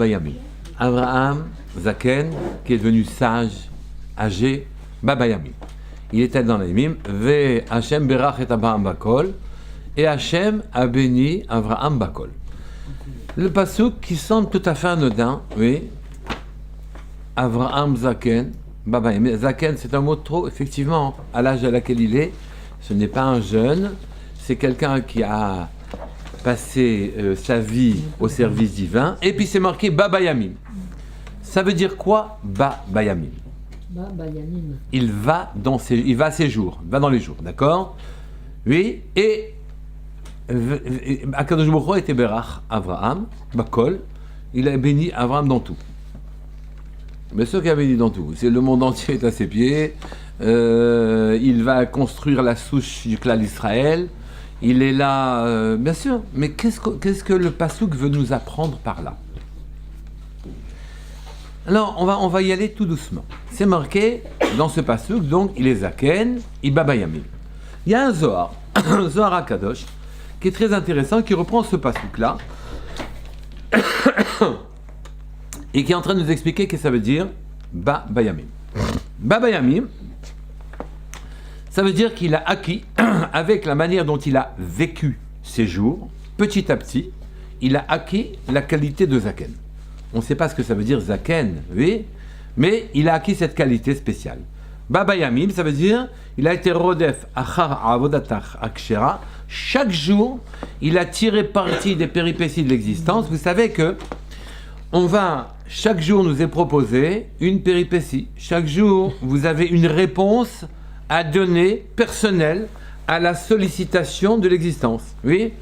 Bayamim. Abraham Zaken, qui est devenu sage, âgé, Bayamim. Il était dans les Yamim, Ve Hashem berach et Abraham bakol, et Hashem a béni Abraham bakol. Le pasuk qui semble tout à fait anodin, oui, Abraham Zaken, Bayamim. Zaken, c'est un mot trop, effectivement, à l'âge à laquelle il est, ce n'est pas un jeune, c'est quelqu'un qui a passé sa vie au service divin, et puis c'est marqué Bayamim. Ça veut dire quoi, Bayamim? Il va à ses jours, il va dans les jours, d'accord? Oui, et Akadosh Baruch Hu était Berach Avraham, Bakol, il a béni Avraham dans tout. Bien sûr qu'il a béni dans tout, c'est le monde entier est à ses pieds, il va construire la souche du clan d'Israël, il est là, bien sûr, mais qu'est-ce que le Passouk veut nous apprendre par là? Alors, on va y aller tout doucement. C'est marqué dans ce passouk, donc il est Zaken, il Bayamim. Il y a un Zohar, un Zohar HaKadosh, qui est très intéressant, qui reprend ce passouk-là, et qui est en train de nous expliquer ce que ça veut dire Bayamim. Bayamim, ça veut dire qu'il a acquis, avec la manière dont il a vécu ses jours, petit à petit, il a acquis la qualité de Zaken. On ne sait pas ce que ça veut dire Zaken, oui, mais il a acquis cette qualité spéciale. Bayamim, ça veut dire, il a été rodef achar avodatach akshera. Chaque jour, il a tiré parti des péripéties de l'existence. Vous savez que chaque jour nous est proposé une péripétie. Chaque jour, vous avez une réponse à donner personnelle à la sollicitation de l'existence. Oui.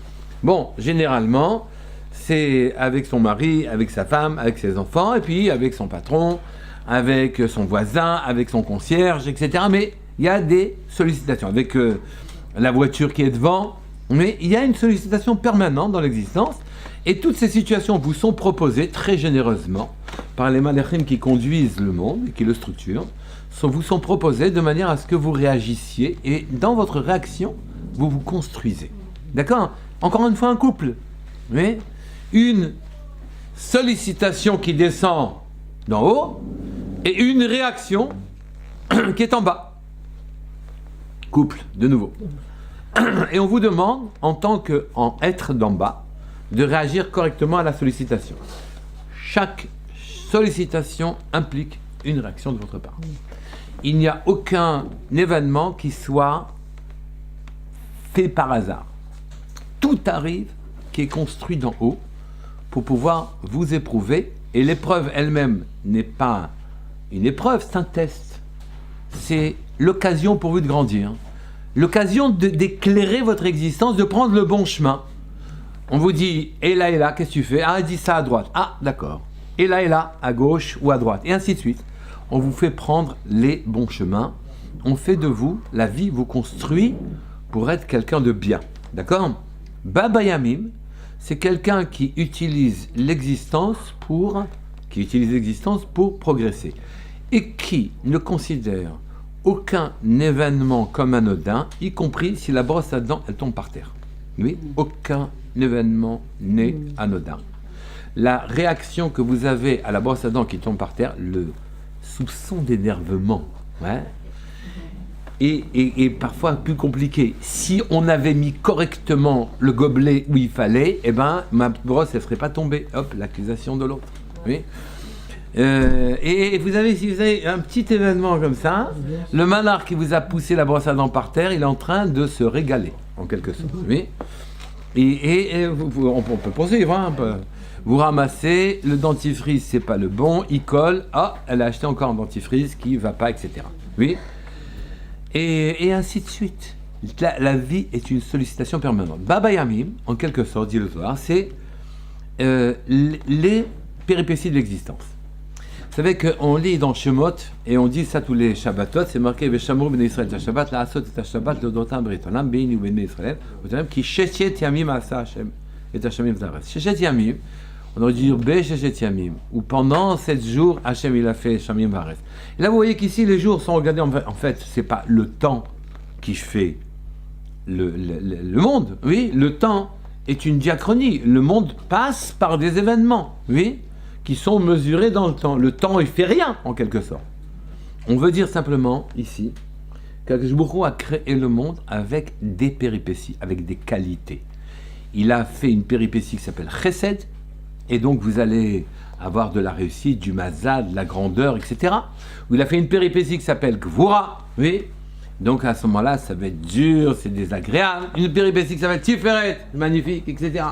Bon, généralement, c'est avec son mari, avec sa femme, avec ses enfants, et puis avec son patron, avec son voisin, avec son concierge, etc. Mais il y a des sollicitations. Avec la voiture qui est devant, mais il y a une sollicitation permanente dans l'existence. Et toutes ces situations vous sont proposées très généreusement par les malachim qui conduisent le monde et qui le structurent, vous sont proposées de manière à ce que vous réagissiez, et dans votre réaction, vous vous construisez. D'accord? Encore une fois, un couple. Oui? Une sollicitation qui descend d'en haut et une réaction qui est en bas. Couple, de nouveau. Et on vous demande, en tant qu'être d'en bas, de réagir correctement à la sollicitation. Chaque sollicitation implique une réaction de votre part. Il n'y a aucun événement qui soit fait par hasard. Tout arrive qui est construit d'en haut pour pouvoir vous éprouver, et l'épreuve elle-même n'est pas une épreuve, c'est un test. C'est l'occasion pour vous de grandir, l'occasion d'éclairer votre existence, de prendre le bon chemin. On vous dit, et là, qu'est-ce que tu fais? Ah, dis ça à droite. Ah, d'accord. Et là, à gauche ou à droite, et ainsi de suite. On vous fait prendre les bons chemins, on fait de vous, la vie vous construit pour être quelqu'un de bien. D'accord? Bayamim, c'est quelqu'un qui utilise l'existence pour progresser et qui ne considère aucun événement comme anodin, y compris si la brosse à dents elle tombe par terre. Oui, aucun événement n'est anodin. La réaction que vous avez à la brosse à dents qui tombe par terre, le soupçon d'énervement, ouais, et parfois plus compliqué. Si on avait mis correctement le gobelet où il fallait, eh ben, ma brosse ne serait pas tombée. Hop, l'accusation de l'autre. Oui. Et si vous avez un petit événement comme ça, le malheur qui vous a poussé la brosse à dents par terre, il est en train de se régaler, en quelque sorte. Oui. Et on peut poursuivre, hein, vous ramassez, le dentifrice, c'est pas le bon, il colle, elle a acheté encore un dentifrice qui va pas, etc. Oui. Et ainsi de suite. La vie est une sollicitation permanente. Bayamim, en quelque sorte, dit le Zohar, c'est les péripéties de l'existence. Vous savez qu'on lit dans Shemot, et on dit ça tous les Shabbatot, c'est marqué Veshamru ben Israël, ta Shabbat, la Asot et ta Shabbat, le Dotam Britolam, Beini ou ben Israël, qui Shechet Yamim Asa Hashem et Hashem Zares. Shechet Yamim, on aurait dû dire Be Shechet Yamim, ou pendant 7 jours, Hashem il a fait Shamim Vares. Et là vous voyez qu'ici les jours sont regardés, en fait, c'est pas le temps qui fait le monde, oui, le temps est une diachronie, le monde passe par des événements, oui, qui sont mesurés dans le temps. Le temps, il fait rien, en quelque sorte. On veut dire simplement, ici, qu'Akadosh Baruch Hu a créé le monde avec des péripéties, avec des qualités. Il a fait une péripétie qui s'appelle Chesed, et donc vous allez avoir de la réussite, du mazal, de la grandeur, etc. Ou il a fait une péripétie qui s'appelle Gvura, oui. Donc à ce moment-là, ça va être dur, c'est désagréable. Une péripétie qui s'appelle Tiferet, magnifique, etc.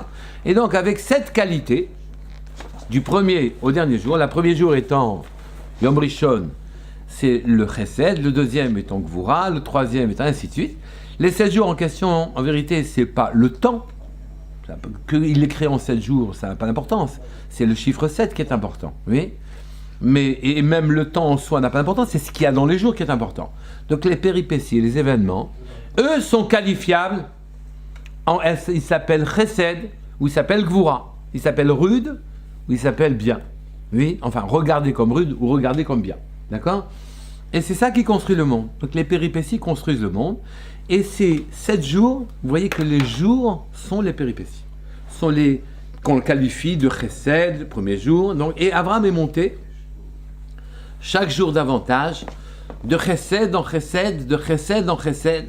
Et donc avec cette qualité, du premier au dernier jour, le premier jour étant Yom Rishon, c'est le Chesed, le deuxième étant Gvura, le troisième étant ainsi de suite. Les 7 jours en question, en vérité, c'est pas le temps. Qu'il est créé en 7 jours, ça n'a pas d'importance. C'est le chiffre 7 qui est important, oui. Mais, et même le temps en soi n'a pas d'importance, c'est ce qu'il y a dans les jours qui est important. Donc les péripéties et les événements, eux sont qualifiables, ils s'appellent Chesed, ou ils s'appellent Gvura, ils s'appellent rude, ou ils s'appellent bien. Oui, enfin, regardez comme rude ou regardez comme bien. D'accord ? Et c'est ça qui construit le monde. Donc les péripéties construisent le monde. Et ces 7 jours, vous voyez que les jours sont les péripéties. Sont les qu'on qualifie de Chesed, le premier jour. Donc, et Abraham est monté chaque jour davantage, de Chesed en Chesed, de Chesed en Chesed.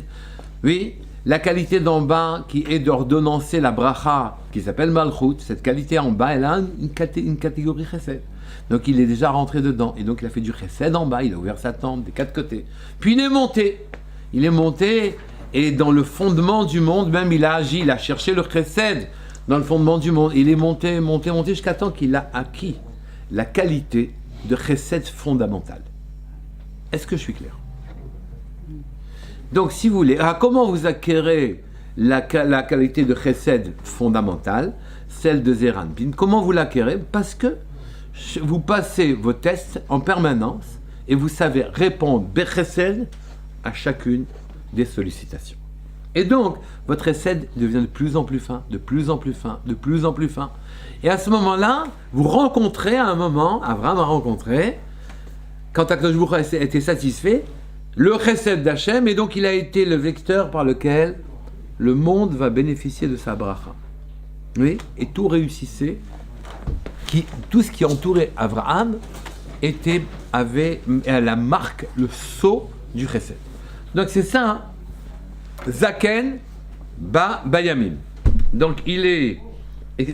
Oui, la qualité d'en bas qui est d'ordonnancer la bracha, qui s'appelle Malchut, cette qualité en bas, elle a une catégorie Chesed. Donc il est déjà rentré dedans, et donc il a fait du Chesed en bas, il a ouvert sa tempe des 4 côtés. Puis il est monté, et dans le fondement du monde, même il a agi, il a cherché le Chesed dans le fondement du monde. Il est monté jusqu'à temps qu'il a acquis la qualité de Chesed fondamental. Est-ce que je suis clair ? Donc si vous voulez, comment vous acquérez la qualité de Chesed fondamental, celle de Zeranpin? Comment vous l'acquérez? Parce que vous passez vos tests en permanence et vous savez répondre Bechesed à chacune des sollicitations. Et donc, votre Chesed devient de plus en plus fin, de plus en plus fin, de plus en plus fin. Et à ce moment-là, vous rencontrez à un moment, Abraham a rencontré, quand Akadosh Baruch Hu a été satisfait, le Chesed d'Hachem, et donc il a été le vecteur par lequel le monde va bénéficier de sa bracha. Oui, et tout réussissait. Tout ce qui entourait Abraham avait la marque, le sceau du Chesed. Donc c'est ça, hein? Zaken ba bayamim. Donc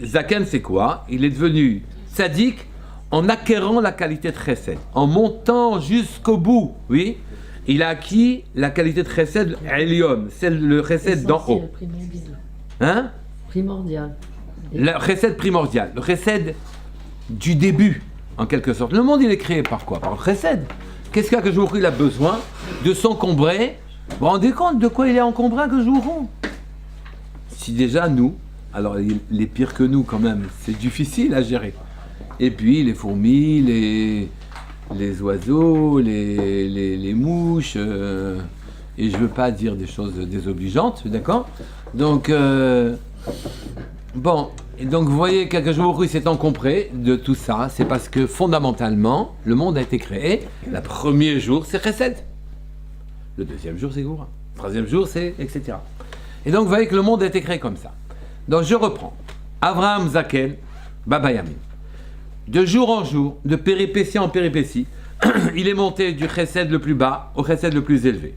Zaken c'est quoi? Il est devenu tzaddik en acquérant la qualité de Chesed, en montant jusqu'au bout, oui. Il a acquis la qualité de Chesed Elion, c'est le Chesed d'en haut. Hein? Primordial. Le Chesed primordial, le Chesed du début, en quelque sorte. Le monde, il est créé par quoi? Par le Chesed. Qu'est-ce que Akadosh Baruch Hu a besoin? De s'encombrer. Vous vous rendez compte de quoi il est encombré, Akadosh Baruch Hu? Si déjà nous, alors les pires que nous quand même, c'est difficile à gérer. Et puis les fourmis, les oiseaux, les mouches, et je veux pas dire des choses désobligeantes, d'accord? Donc, bon, et donc vous voyez qu'Akadosh Baruch Hu s'est encombré de tout ça, c'est parce que fondamentalement, le monde a été créé, le premier jour c'est Chesed, le deuxième jour c'est Goura, le troisième jour c'est etc. Et donc vous voyez que le monde a été créé comme ça. Donc je reprends. Avraham Zaken, Baba Yamin. De jour en jour, de péripétie en péripétie, il est monté du Chesed le plus bas au Chesed le plus élevé.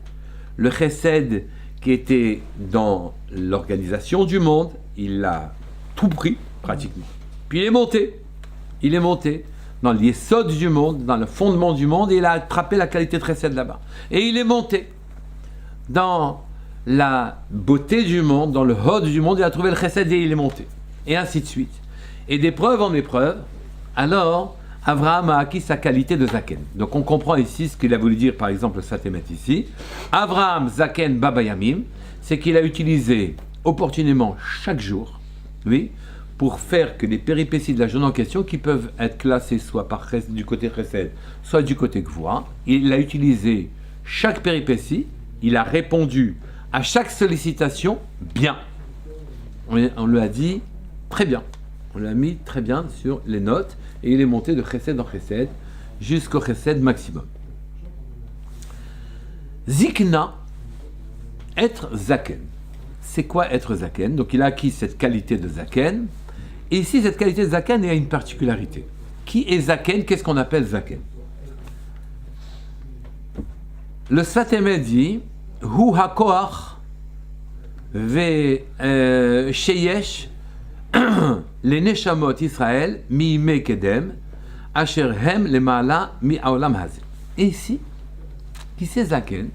Le Chesed qui était dans l'organisation du monde, il l'a tout pris, pratiquement. Puis il est monté dans les sods du monde, dans le fondement du monde, et il a attrapé la qualité de Chesed là-bas. Et il est monté dans la beauté du monde, dans le hod du monde, il a trouvé le Chesed et il est monté. Et ainsi de suite. Et d'épreuve en épreuve, alors, Abraham a acquis sa qualité de Zaken. Donc on comprend ici ce qu'il a voulu dire, par exemple, le Satémet ici. Abraham Zaken Baba Yamim, c'est qu'il a utilisé opportunément chaque jour, oui, pour faire que les péripéties de la journée en question, qui peuvent être classées soit du côté Chesed, soit du côté Gvura, il a utilisé chaque péripétie, il a répondu à chaque sollicitation bien. On lui a dit très bien. On l'a mis très bien sur les notes et il est monté de Chesed en Chesed jusqu'au Chesed maximum. Zikna, être Zaken. C'est quoi être Zaken? Donc il a acquis cette qualité de Zaken. Et ici, cette qualité de Zaken a une particularité. Qui est Zaken? Qu'est-ce qu'on appelle Zaken? Le Sfat Emet dit Hu hakoach ve sheyesh les neshamot Israël mi kedem asher hem lemala mi haolam hazeh. Et ici, qui c'est Zaken?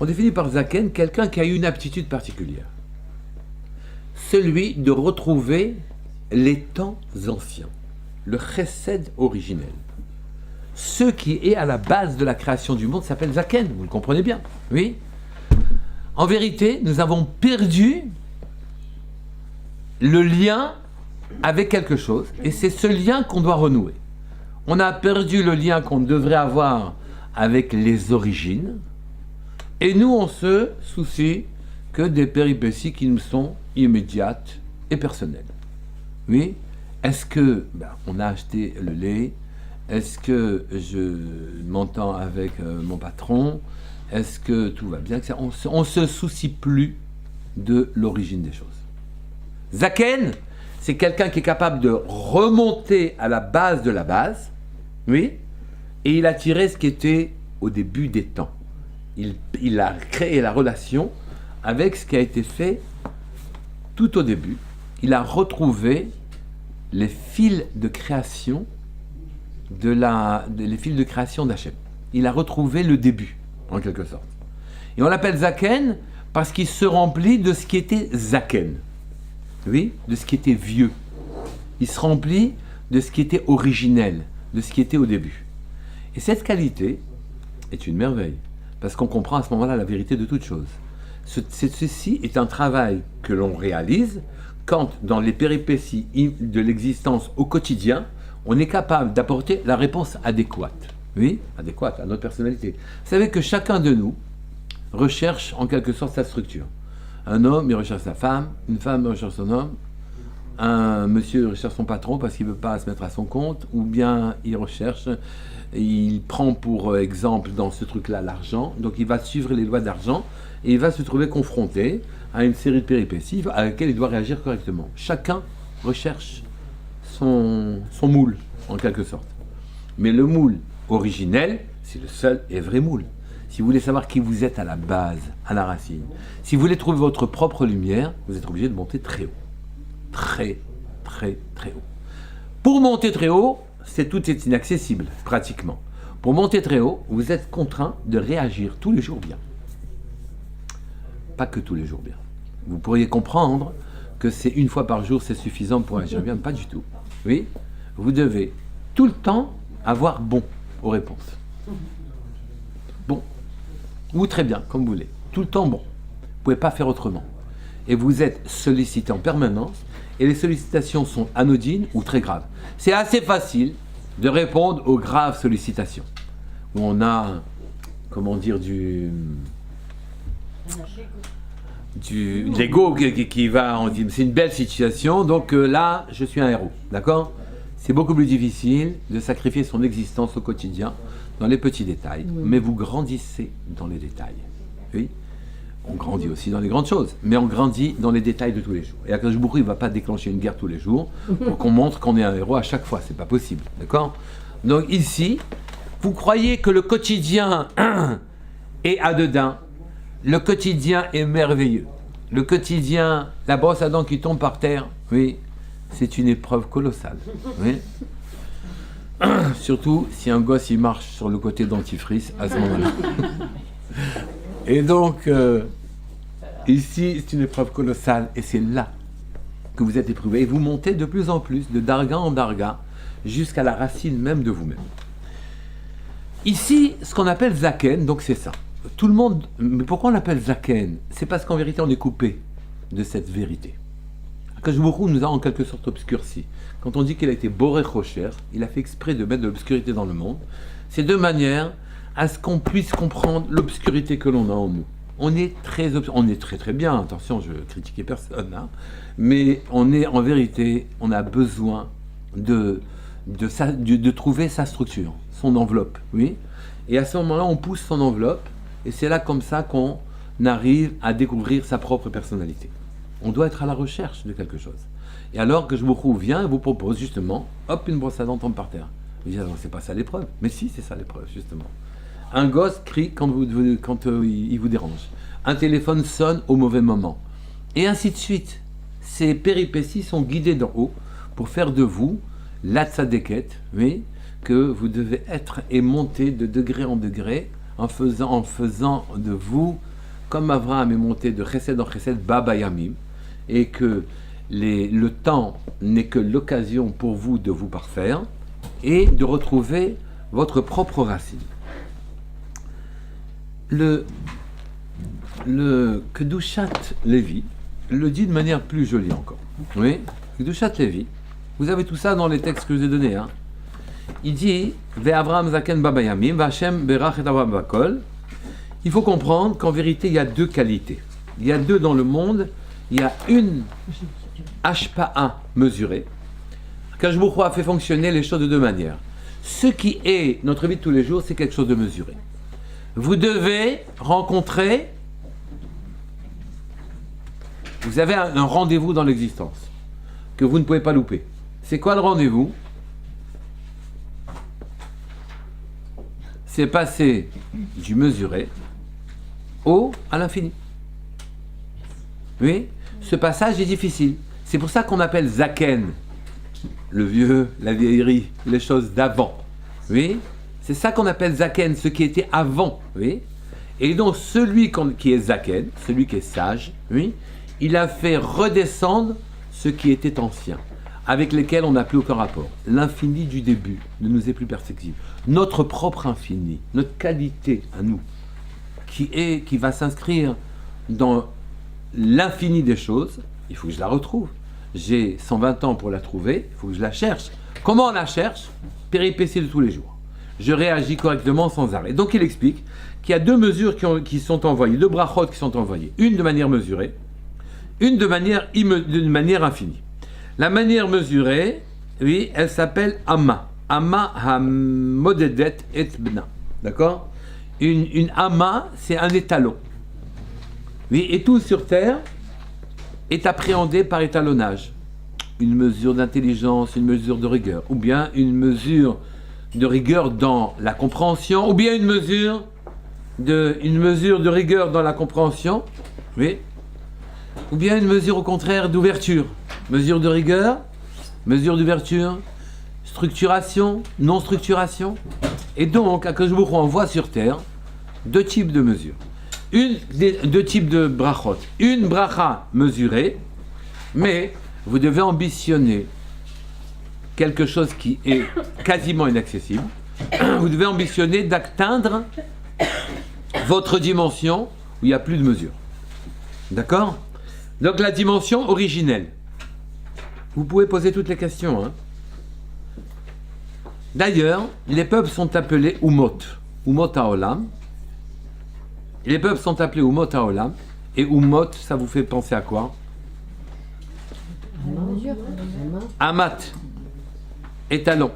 On définit par Zaken quelqu'un qui a eu une aptitude particulière. Celui de retrouver les temps anciens, le chesed originel. Ce qui est à la base de la création du monde s'appelle Zaken, vous le comprenez bien, oui? En vérité, nous avons perdu le lien avec quelque chose, et c'est ce lien qu'on doit renouer. On a perdu le lien qu'on devrait avoir avec les origines, et nous, on se soucie que des péripéties qui nous sont immédiates et personnelles. Oui? Est-ce que on a acheté le lait? Est-ce que je m'entends avec mon patron? Est-ce que tout va bien? On ne se soucie plus de l'origine des choses. Zaken, c'est quelqu'un qui est capable de remonter à la base de la base, oui, et il a tiré ce qui était au début des temps. Il a créé la relation avec ce qui a été fait tout au début. Il a retrouvé les fils de création les fils de création d'Hachem. Il a retrouvé le début, en quelque sorte. Et on l'appelle Zaken parce qu'il se remplit de ce qui était Zaken. Oui, de ce qui était vieux. Il se remplit de ce qui était originel, de ce qui était au début. Et cette qualité est une merveille, parce qu'on comprend à ce moment-là la vérité de toute chose. Ceci est un travail que l'on réalise quand, dans les péripéties de l'existence au quotidien, on est capable d'apporter la réponse adéquate. Oui, adéquate à notre personnalité. Vous savez que chacun de nous recherche en quelque sorte sa structure. Un homme, il recherche sa femme, une femme recherche son homme, un monsieur recherche son patron parce qu'il ne veut pas se mettre à son compte, ou bien il prend pour exemple dans ce truc-là l'argent, donc il va suivre les lois d'argent et il va se trouver confronté à une série de péripéties à laquelle il doit réagir correctement. Chacun recherche son moule, en quelque sorte. Mais le moule originel, c'est le seul et vrai moule. Si vous voulez savoir qui vous êtes à la base, à la racine, si vous voulez trouver votre propre lumière, vous êtes obligé de monter très haut. Très, très, très haut. Pour monter très haut, tout est inaccessible, pratiquement. Pour monter très haut, vous êtes contraint de réagir tous les jours bien. Pas que tous les jours bien. Vous pourriez comprendre que c'est une fois par jour, c'est suffisant pour agir bien. Pas du tout. Oui, vous devez tout le temps avoir bon aux réponses. Bon. Ou très bien, comme vous voulez. Tout le temps bon. Vous ne pouvez pas faire autrement. Et vous êtes sollicité en permanence, et les sollicitations sont anodines ou très graves. C'est assez facile de répondre aux graves sollicitations. Où on a, comment dire, de l'ego qui va, on dit, c'est une belle situation, donc là, je suis un héros, d'accord? C'est beaucoup plus difficile de sacrifier son existence au quotidien, dans les petits détails, mais vous grandissez dans les détails, oui? On grandit aussi dans les grandes choses, mais on grandit dans les détails de tous les jours. Et Akadosh Baruch Hu, il ne va pas déclencher une guerre tous les jours pour qu'on montre qu'on est un héros à chaque fois, c'est pas possible, d'accord? Donc ici, vous croyez que le quotidien est anodin, le quotidien est merveilleux. Le quotidien, la brosse à dents qui tombe par terre, oui, c'est une épreuve colossale. Oui. Surtout si un gosse il marche sur le côté dentifrice à ce moment-là. Et donc, ici, c'est une épreuve colossale et c'est là que vous êtes éprouvé. Et vous montez de plus en plus, de darga en darga, jusqu'à la racine même de vous-même. Ici, ce qu'on appelle Zaken, donc c'est ça. Tout le monde, mais pourquoi on l'appelle Zaken? C'est parce qu'en vérité, on est coupé de cette vérité. Akadosh Baruch Hu nous a en quelque sorte obscurci. Quand on dit qu'il a été Boré Rocher, il a fait exprès de mettre de l'obscurité dans le monde. C'est de manière à ce qu'on puisse comprendre l'obscurité que l'on a en nous. On est très très bien, attention, je critiquais personne, hein, mais on est en vérité, on a besoin de trouver sa structure, son enveloppe, oui. Et à ce moment-là, on pousse son enveloppe, et c'est là comme ça qu'on arrive à découvrir sa propre personnalité. On doit être à la recherche de quelque chose. Et alors que je vous vient et vous propose justement, hop, une brosse à dents tombe par terre. Vous dites, alors c'est pas ça l'épreuve. Mais si, c'est ça l'épreuve, justement. Un gosse crie quand il vous dérange. Un téléphone sonne au mauvais moment. Et ainsi de suite. Ces péripéties sont guidées d'en haut pour faire de vous la tzadéket, oui, que vous devez être et monter de degré en degré en faisant de vous, comme Abraham est monté de chesed en chesed, baba yamim, et que le temps n'est que l'occasion pour vous de vous parfaire et de retrouver votre propre racine. Le Kedushat Lévi le dit de manière plus jolie encore. Oui, Kedushat Lévi, vous avez tout ça dans les textes que je vous ai donnés. Hein. Il dit Ve'Avraham Zaken Baba Yamim, V'Hashem Berach et Avraham Bakol. Il faut comprendre qu'en vérité, il y a deux qualités. Il y a deux dans le monde. Il y a une Hashpa'a mesurée. Kajboukho a fait fonctionner les choses de deux manières. Ce qui est notre vie de tous les jours, c'est quelque chose de mesuré. Vous devez rencontrer, vous avez un rendez-vous dans l'existence que vous ne pouvez pas louper. C'est quoi le rendez-vous? C'est passer du mesuré à l'infini. Oui, ce passage est difficile. C'est pour ça qu'on appelle Zaken, le vieux, la vieillerie, les choses d'avant. Oui, c'est ça qu'on appelle Zaken, ce qui était avant. Oui, et donc celui qui est Zaken, celui qui est sage, oui, il a fait redescendre ce qui était ancien, avec lesquels on n'a plus aucun rapport. L'infini du début ne nous est plus perceptible. Notre propre infini, notre qualité à nous, qui va s'inscrire dans l'infini des choses, il faut que je la retrouve. J'ai 120 ans pour la trouver, il faut que je la cherche. Comment on la cherche? Péripéties de tous les jours. Je réagis correctement sans arrêt. Donc il explique qu'il y a deux mesures qui sont envoyées, deux brachot qui sont envoyées. Une de manière mesurée, une de manière infinie. La manière mesurée, oui, elle s'appelle Amma. Amma ha-modedet et bna. D'accord? Une Amma, c'est un étalon. Oui, et tout sur Terre est appréhendé par étalonnage. Une mesure d'intelligence, une mesure de rigueur, ou bien une mesure de rigueur dans la compréhension, ou bien une mesure de rigueur dans la compréhension, oui, ou bien une mesure au contraire d'ouverture. Mesure de rigueur, mesure d'ouverture, structuration, non-structuration. Et donc, Akadosh Baruch Hu envoie sur Terre deux types de mesures. Deux types de brachot. Une bracha mesurée, mais vous devez ambitionner quelque chose qui est quasiment inaccessible. Vous devez ambitionner d'atteindre votre dimension où il n'y a plus de mesure. D'accord? Donc la dimension originelle. Vous pouvez poser toutes les questions. Hein. D'ailleurs, les peuples sont appelés Umot. Umot Haolam. Les peuples sont appelés Umot Haolam. Et Umot, ça vous fait penser à quoi? Amat. Étalon.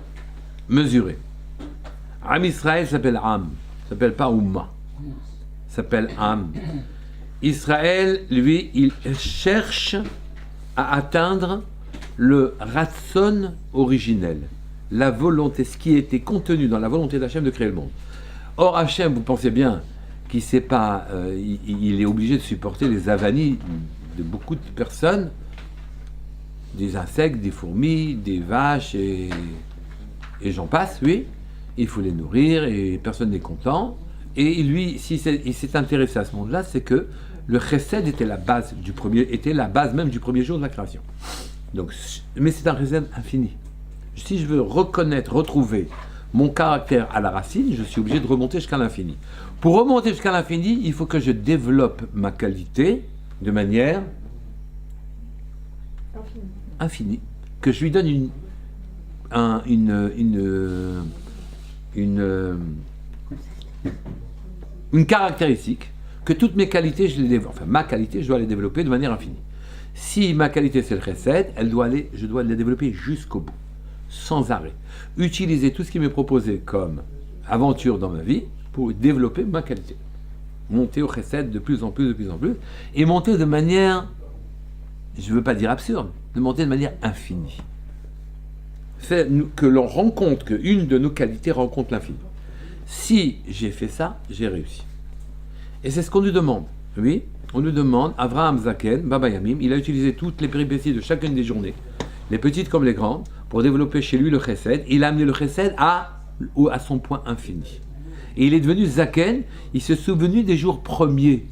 Mesuré. Am Israël s'appelle Am. S'appelle pas Umma. S'appelle Am. Israël, lui, il cherche à atteindre le ratson originel, la volonté, ce qui était contenu dans la volonté d'Hachem de créer le monde. Or, Hachem, vous pensez bien qu'il sait pas, il est obligé de supporter les avanies de beaucoup de personnes, des insectes, des fourmis, des vaches et j'en passe, oui. Il faut les nourrir et personne n'est content. Et lui, il s'est intéressé à ce monde-là, c'est que le chesed était la base même du premier jour de la création. Donc, mais c'est un chesed infini. Si je veux retrouver mon caractère à la racine, je suis obligé de remonter jusqu'à l'infini. Pour remonter jusqu'à l'infini, il faut que je développe ma qualité de manière infinie. Que je lui donne une caractéristique, que toutes mes qualités, ma qualité, je dois les développer de manière infinie. Si ma qualité c'est le chesed, je dois les développer jusqu'au bout, sans arrêt. Utiliser tout ce qui m'est proposé comme aventure dans ma vie pour développer ma qualité. Monter au chesed de plus en plus, et monter de manière je ne veux pas dire absurde, de monter de manière infinie. Fait que l'on rencontre, qu'une de nos qualités rencontre l'infini. Si j'ai fait ça, j'ai réussi. Et c'est ce qu'on nous demande. Oui, on nous demande, Avraham Zaken, Baba Yamim, il a utilisé toutes les péripéties de chacune des journées, les petites comme les grandes, pour développer chez lui le chesed. Il a amené le chesed à son point infini. Et il est devenu Zaken, il s'est souvenu des jours premiers,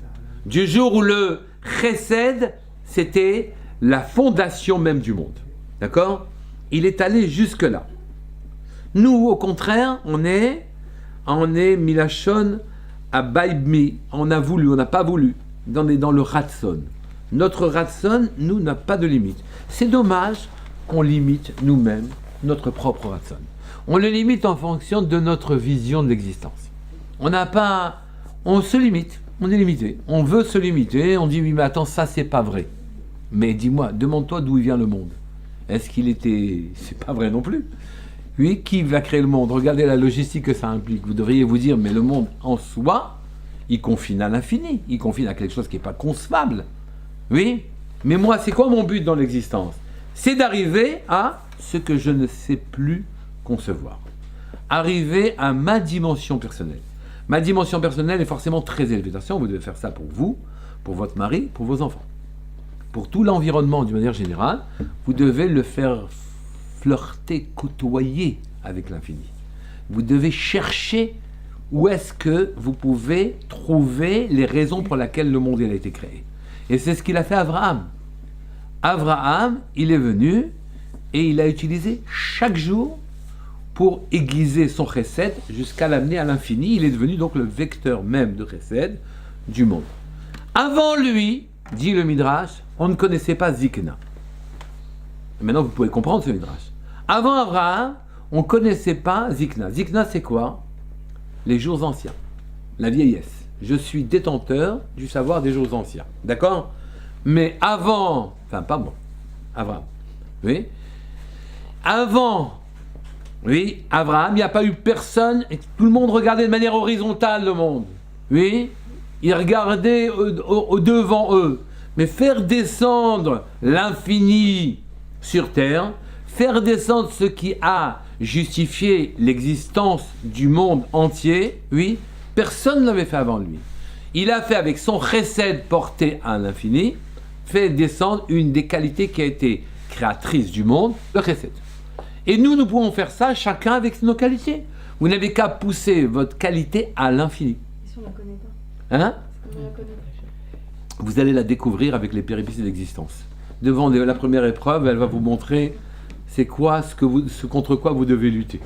du jour où le chesed, c'était la fondation même du monde. D'accord ? Il est allé jusque-là. Nous, au contraire, on est Milachon Abaibmi. On a voulu, on n'a pas voulu. On est dans le Ratson. Notre Ratson, nous, n'a pas de limite. C'est dommage qu'on limite nous-mêmes notre propre Ratson. On le limite en fonction de notre vision de l'existence. On se limite, on est limité. On veut se limiter, on dit oui mais attends, ça c'est pas vrai. Mais dis-moi, demande-toi d'où il vient le monde. Est-ce qu'il était... C'est pas vrai non plus. Oui, qui va créer le monde? Regardez la logistique que ça implique. Vous devriez vous dire, mais le monde en soi, il confine à l'infini. Il confine à quelque chose qui n'est pas concevable. Oui, mais moi, c'est quoi mon but dans l'existence? C'est d'arriver à ce que je ne sais plus concevoir. Arriver à ma dimension personnelle. Ma dimension personnelle est forcément très élevée. Attention, vous devez faire ça pour vous, pour votre mari, pour vos enfants. Pour tout l'environnement d'une manière générale, vous devez le faire flirter, côtoyer avec l'infini. Vous devez chercher où est-ce que vous pouvez trouver les raisons pour lesquelles le monde a été créé. Et c'est ce qu'il a fait Abraham. Abraham, il est venu et il a utilisé chaque jour pour aiguiser son chesed jusqu'à l'amener à l'infini. Il est devenu donc le vecteur même de chesed du monde. Avant lui, dit le Midrash, on ne connaissait pas Zikna. Maintenant, vous pouvez comprendre ce Midrash. Avant Abraham, on ne connaissait pas Zikna. Zikna, c'est quoi? Les jours anciens, la vieillesse. Je suis détenteur du savoir des jours anciens. D'accord? Mais avant, enfin pas moi, Abraham, oui, avant, oui, Abraham, il n'y a pas eu personne, et tout le monde regardait de manière horizontale le monde, oui, ils regardaient au devant eux, mais faire descendre l'infini sur terre, faire descendre ce qui a justifié l'existence du monde entier, oui, personne ne l'avait fait avant lui. Il a fait avec son chesed porté à l'infini, fait descendre une des qualités qui a été créatrice du monde, le chesed. Et nous pouvons faire ça chacun avec nos qualités. Vous n'avez qu'à pousser votre qualité à l'infini. Et si on ne la connaît pas? Hein? Parce qu'on ne la connaît pas. Vous allez la découvrir avec les péripéties de l'existence. Devant la première épreuve, elle va vous montrer c'est quoi ce contre quoi vous devez lutter.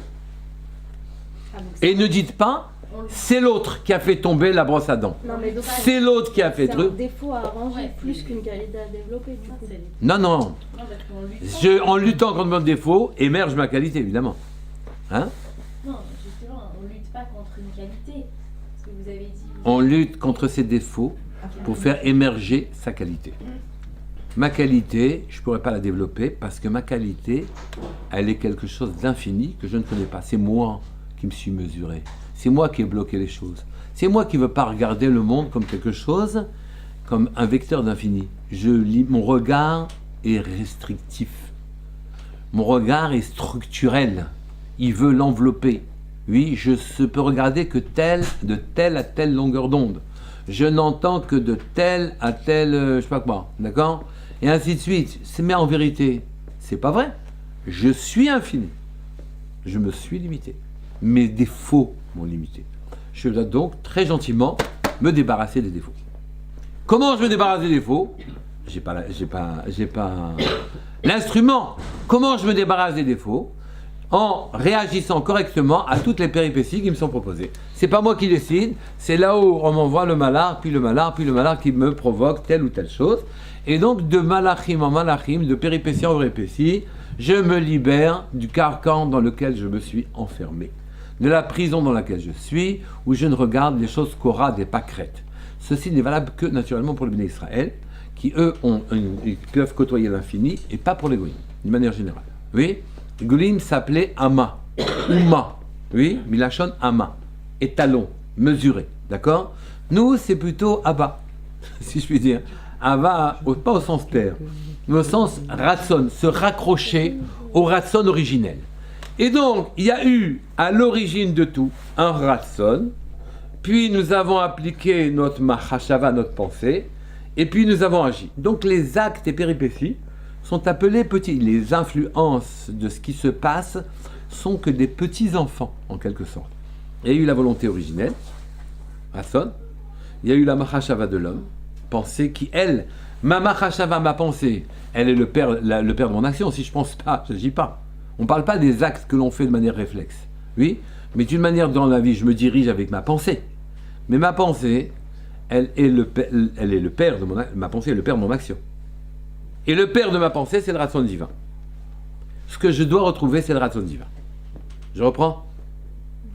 Ah, et ne dites pas c'est l'autre qui a fait tomber la brosse à dents. Non, mais donc, c'est l'autre qui a fait c'est truc. un défaut à arranger plus qu'une qualité à développer. Du coup. Non. En luttant contre mon défaut, émerge ma qualité, évidemment. Hein? Non, justement, on ne lutte pas contre une qualité. Ce que vous avez dit. On lutte contre ses défauts pour faire émerger sa qualité. Ma qualité, je ne pourrais pas la développer parce que ma qualité, elle est quelque chose d'infini que je ne connais pas. C'est moi qui me suis mesuré. C'est moi qui ai bloqué les choses. C'est moi qui ne veux pas regarder le monde comme quelque chose, comme un vecteur d'infini. Mon regard est restrictif. Mon regard est structurel. Il veut l'envelopper. Oui, je ne peux regarder que de telle à telle longueur d'onde. Je n'entends que de telle à telle, je sais pas quoi, d'accord? Et ainsi de suite. Mais en vérité, c'est pas vrai. Je suis infini. Je me suis limité. Mes défauts m'ont limité. Je dois donc très gentiment me débarrasser des défauts. Comment je me débarrasse des défauts? J'ai pas l'instrument. Comment je me débarrasse des défauts? En réagissant correctement à toutes les péripéties qui me sont proposées. C'est pas moi qui décide, c'est là où on m'envoie le malheur, puis le malheur qui me provoque telle ou telle chose. Et donc de malachim en malachim, de péripétie en péripétie, je me libère du carcan dans lequel je me suis enfermé, de la prison dans laquelle je suis, où je ne regarde les choses qu'aura des pâquerettes. Ceci n'est valable que naturellement pour les béné Israël, qui eux ils peuvent côtoyer l'infini, et pas pour les goïms, d'une manière générale. Oui, les goïms s'appelaient Ama, Uma, oui, Milachon Ama, étalon, mesuré, d'accord? Nous, c'est plutôt Abba, si je puis dire. Abba, pas au sens terre, mais au sens ratson, se raccrocher au ratson originel. Et donc, il y a eu à l'origine de tout un ratson, puis nous avons appliqué notre mahashava, notre pensée, et puis nous avons agi. Donc les actes et péripéties sont appelés petits. Les influences de ce qui se passe sont que des petits enfants, en quelque sorte. Il y a eu la volonté originelle, ratson, il y a eu la mahashava de l'homme, pensée qui, elle, ma mahashava, ma pensée, elle est le père de mon action. Si je pense pas, je n'agis pas. On ne parle pas des actes que l'on fait de manière réflexe. Oui, mais d'une manière dans la vie, je me dirige avec ma pensée. Mais ma pensée, elle est le père de ma pensée est le père de mon action. Et le père de ma pensée, c'est le ratson divin. Ce que je dois retrouver, c'est le ratson divin. Je reprends?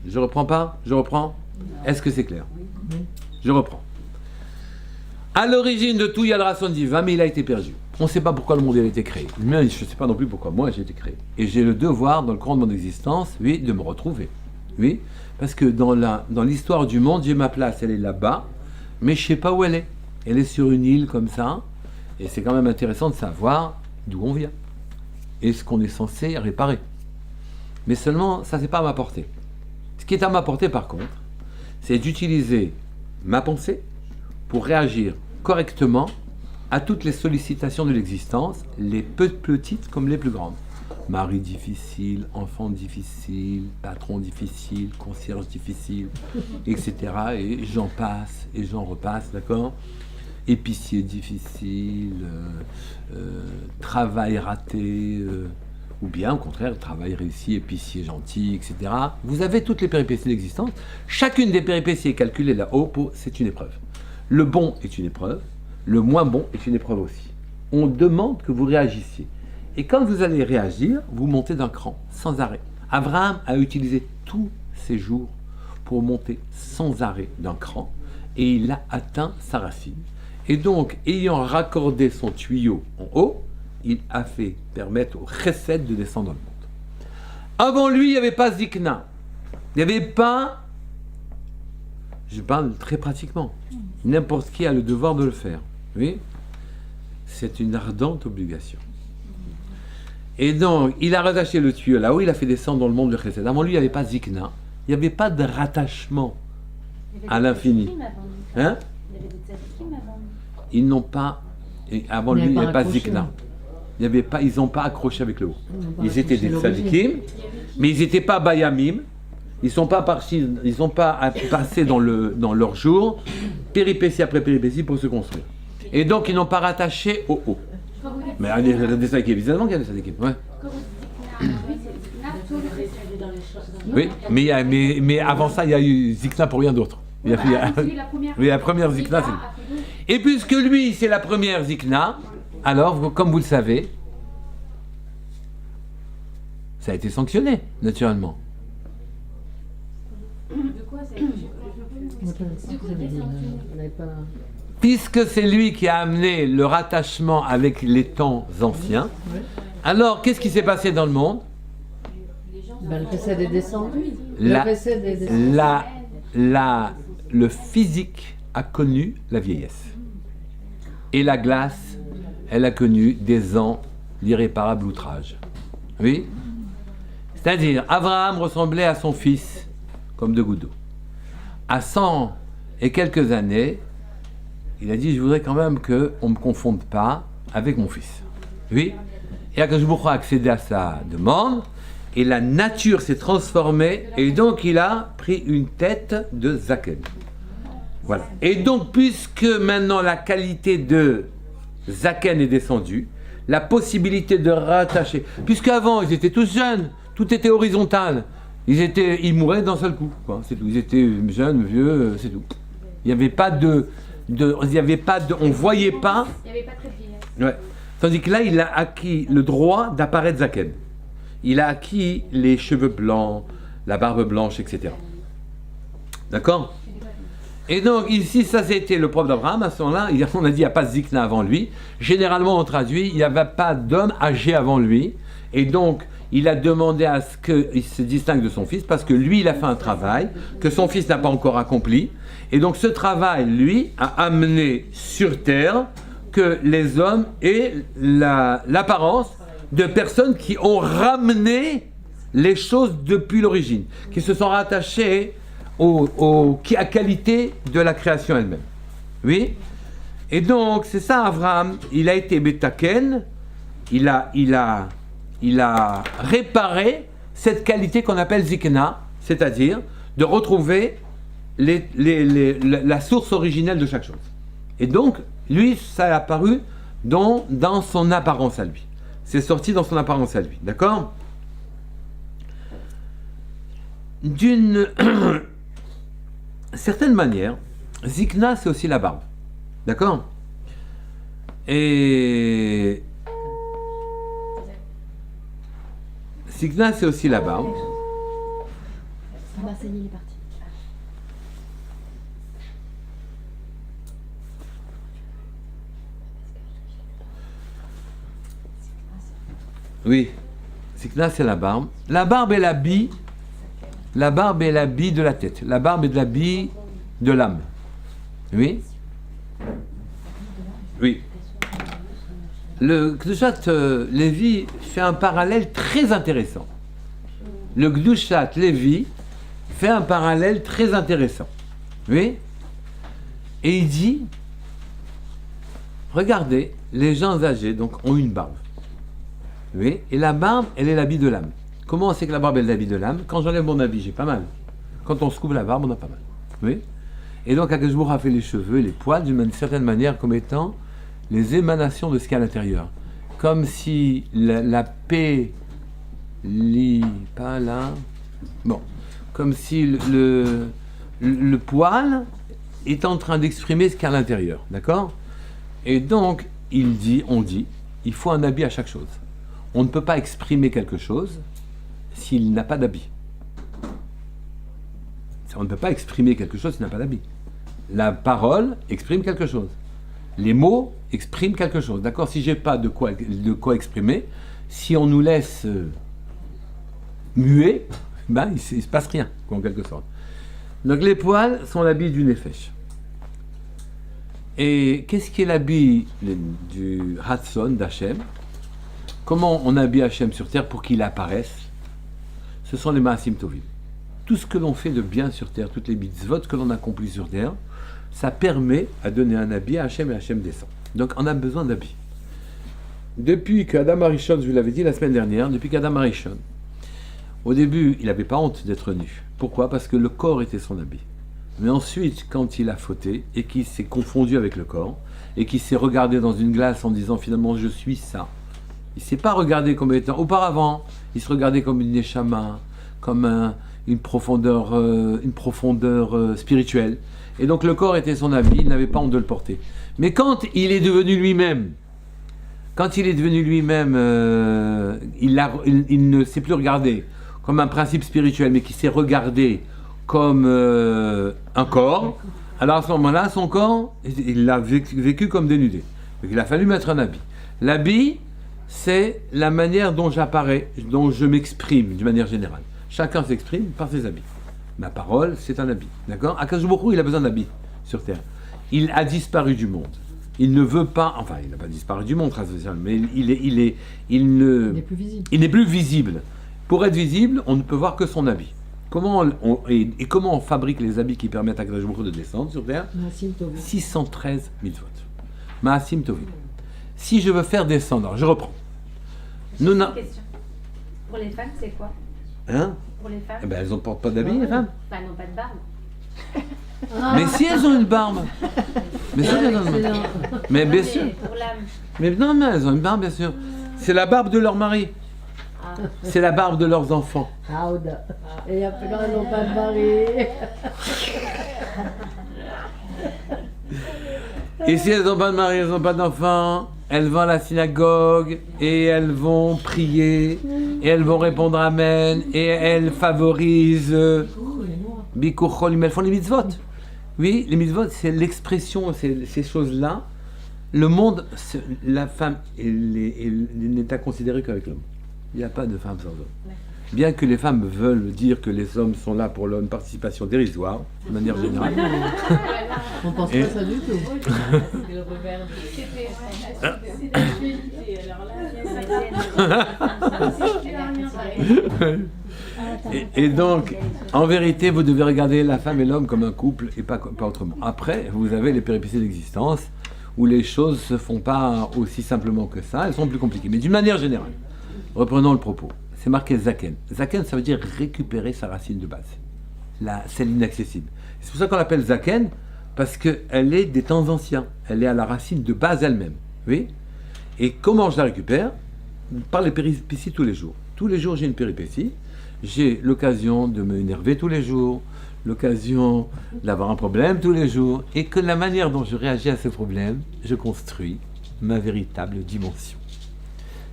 Je reprends pas? Je reprends? Est-ce que c'est clair? Je reprends. À l'origine de tout, il y a le ratson divin, mais il a été perdu. On ne sait pas pourquoi le monde a été créé. Mais je ne sais pas non plus pourquoi moi j'ai été créé. Et j'ai le devoir, dans le courant de mon existence, oui, de me retrouver. Oui, parce que dans l'histoire du monde, j'ai ma place, elle est là-bas, mais je ne sais pas où elle est. Elle est sur une île comme ça, et c'est quand même intéressant de savoir d'où on vient et ce qu'on est censé réparer. Mais seulement, ça, c'est pas à ma portée. Ce qui est à ma portée, par contre, c'est d'utiliser ma pensée pour réagir correctement à toutes les sollicitations de l'existence, les plus petites comme les plus grandes. Mari difficile, enfant difficile, patron difficile, concierge difficile, etc. Et j'en passe et j'en repasse, d'accord? Épicier difficile, travail raté, ou bien au contraire, travail réussi, épicier gentil, etc. Vous avez toutes les péripéties de l'existence. Chacune des péripéties est calculée là-haut, c'est une épreuve. Le bon est une épreuve, le moins bon est une épreuve aussi. On demande que vous réagissiez. Et quand vous allez réagir, vous montez d'un cran, sans arrêt. Abraham a utilisé tous ses jours pour monter sans arrêt d'un cran, et il a atteint sa racine. Et donc, ayant raccordé son tuyau en haut, il a fait permettre au chesed de descendre dans le monde. Avant lui, il n'y avait pas Zikna. Il n'y avait pas... Je parle très pratiquement. N'importe qui a le devoir de le faire. Oui, c'est une ardente obligation. Et donc, il a rattaché le tuyau là-haut, il a fait descendre dans le monde le chesed. Avant lui, il n'y avait pas Zikna. Il n'y avait pas de rattachement à l'infini. Hein? Il y avait des tzadikim avant lui. Ils n'ont pas... Et avant lui, il n'y avait pas Zikna. Ils n'ont pas accroché avec le haut. Ils étaient des tzadikim, mais ils n'étaient pas bayamim. Ils ne sont pas passés dans leur jour, péripétie après péripétie pour se construire. Et donc, ils n'ont pas rattaché au haut. Mais il y a des tzadikim, évidemment qu'il y a des tzadikim. Ouais. Oui, mais avant ça, il y a eu Zikna pour rien d'autre. Il y a la première Zikna. Et puisque lui, c'est la première Zikna, alors, comme vous le savez, ça a été sanctionné, naturellement. De quoi ça a été Puisque c'est lui qui a amené le rattachement avec les temps anciens, alors qu'est-ce qui s'est passé dans le monde? Le chesed est descendu. Le physique a connu la vieillesse. Et la glace, elle a connu des ans d'irréparable outrage. Oui? C'est-à-dire, Abraham ressemblait à son fils comme deux gouttes d'eau. À 100 et quelques années, il a dit, je voudrais quand même qu'on ne me confonde pas avec mon fils. Oui? Et Akadosh Baruch Hu a accédé à sa demande, et la nature s'est transformée, et donc il a pris une tête de Zaken. Voilà. Et donc, puisque maintenant la qualité de Zaken est descendue, la possibilité de rattacher, puisqu'avant ils étaient tous jeunes, tout était horizontal, ils mouraient d'un seul coup, quoi, c'est tout. Ils étaient jeunes, vieux, c'est tout. Il n'y avait pas on voyait pas. Il n'y avait pas très vieillesse. Ouais. Tandis que là, il a acquis le droit d'apparaître Zaken. Il a acquis les cheveux blancs, la barbe blanche, etc. D'accord? Et donc, ici, ça c'était le propre d'Abraham. À ce moment-là, on a dit, il n'y a pas de Zikna avant lui. Généralement, on traduit, il n'y avait pas d'homme âgé avant lui. Et donc, il a demandé à ce qu'il se distingue de son fils, parce que lui, il a fait un travail que son fils n'a pas encore accompli. Et donc, ce travail, lui, a amené sur terre que les hommes aient l'apparence de personnes qui ont ramené les choses depuis l'origine, qui se sont rattachées à qualité de la création elle-même. Oui. Et donc, c'est ça, Abraham, il a été Betaken, il a réparé cette qualité qu'on appelle Zikna, c'est-à-dire de retrouver la source originelle de chaque chose. Et donc, lui, ça a apparu dans son apparence à lui. C'est sorti dans son apparence à lui, d'accord? D'une certaine manière, Zikna, c'est aussi la barbe. D'accord? Et Zikna, c'est aussi la barbe. Bah, ça y est, il est parti. Oui, Zikna, c'est la barbe. La barbe est l'habit. La barbe est l'habit de la tête. La barbe est l'habit de l'âme. Oui? Oui. Le Gdushat Lévi fait un parallèle très intéressant. Le Gdushat Lévi fait un parallèle très intéressant. Oui? Et il dit, regardez, les gens âgés donc, ont une barbe. Oui? Et la barbe, elle est l'habit de l'âme. Comment on sait que la barbe est l'habit de l'âme? Quand j'enlève mon habit, j'ai pas mal. Quand on se coupe la barbe, on a pas mal. Oui? Et donc, Akadosh Baruch Hu a fait les cheveux, les poils, d'une certaine manière, comme étant les émanations de ce qu'il y a à l'intérieur. Comme si la paix, pas là, bon, comme si le poil est en train d'exprimer ce qu'il y a à l'intérieur, d'accord? Et donc, on dit, il faut un habit à chaque chose. On ne peut pas exprimer quelque chose s'il n'a pas d'habit. On ne peut pas exprimer quelque chose s'il n'a pas d'habit. La parole exprime quelque chose. Les mots expriment quelque chose. D'accord? Si j'ai pas de quoi exprimer, si on nous laisse muets, ben, il ne se passe rien, en quelque sorte. Donc les poils sont l'habit du nefesh. Et qu'est-ce qui est l'habit du Hatson, d'Hachem? Comment on habille Hachem sur terre pour qu'il apparaisse? Ce sont les Maasim Tovim. Tout ce que l'on fait de bien sur terre, toutes les mitzvot que l'on accomplit sur terre, ça permet à donner un habit à Hachem et Hachem descend. Donc on a besoin d'habits. Depuis qu'Adam Arishon, je vous l'avais dit la semaine dernière, depuis qu'Adam Arishon, au début, il n'avait pas honte d'être nu. Pourquoi? Parce que le corps était son habit. Mais ensuite, quand il a fauté et qu'il s'est confondu avec le corps et qu'il s'est regardé dans une glace en disant finalement je suis ça, il ne s'est pas regardé comme étant. Auparavant, il se regardait comme une neshama, comme une profondeur spirituelle. Et donc le corps était son habit, il n'avait pas honte de le porter. Mais quand il est devenu lui-même, il ne s'est plus regardé comme un principe spirituel, mais qui s'est regardé comme un corps, alors à ce moment-là, son corps, il l'a vécu comme dénudé. Donc il a fallu mettre un habit. L'habit, c'est la manière dont j'apparais, dont je m'exprime, d'une manière générale. Chacun s'exprime par ses habits. Ma parole, c'est un habit. D'accord? Akadosh Baruch Hu, il a besoin d'habits sur terre. Il a disparu du monde. Il ne veut pas, enfin, il n'a pas disparu du monde, mais il n'est plus visible. Pour être visible, on ne peut voir que son habit. Comment on fabrique les habits qui permettent à Akadosh Baruch Hu de descendre sur terre? 613 mitzvot. Maasim Tovim. Si je veux faire descendre, alors je reprends. Une question. Pour les femmes, c'est quoi? Hein? Pour les femmes? Eh ben, elles ne portent pas d'habits, les femmes. Enfin, non, pas de barbe. Mais si elles ont une barbe. Mais si elles ont une barbe. Mais bien sûr. Pour l'âme. Mais non, mais elles ont une barbe, bien sûr. C'est la barbe de leur mari. C'est la barbe de leurs enfants. Et après, quand elles n'ont pas de mari. Et si elles n'ont pas de mari, elles n'ont pas d'enfants, elles vont à la synagogue et elles vont prier et elles vont répondre Amen et elles favorisent Bikur Cholim, elles font les mitzvot. Oui, les mitzvot, c'est l'expression, c'est ces choses-là. Le monde, la femme, elle n'est à considérer qu'avec l'homme. Il n'y a pas de femme sans homme. bien que les femmes veulent dire que les hommes sont là pour leur une participation dérisoire, de manière générale. On pense Et- pas ça du tout. C'est le revers Et donc, en vérité, vous devez regarder la femme et l'homme comme un couple et pas autrement. Après, vous avez les péripéties de l'existence où les choses se font pas aussi simplement que ça, elles sont plus compliquées. Mais d'une manière générale, reprenons le propos. C'est marqué Zaken. Zaken, ça veut dire récupérer sa racine de base. Celle inaccessible. C'est pour ça qu'on l'appelle Zaken, parce qu'elle est des temps anciens. Elle est à la racine de base elle-même. Oui. Et comment je la récupère? Par les péripéties tous les jours. Tous les jours, j'ai une péripétie. J'ai l'occasion de m'énerver tous les jours, l'occasion d'avoir un problème tous les jours, et que la manière dont je réagis à ce problème, je construis ma véritable dimension.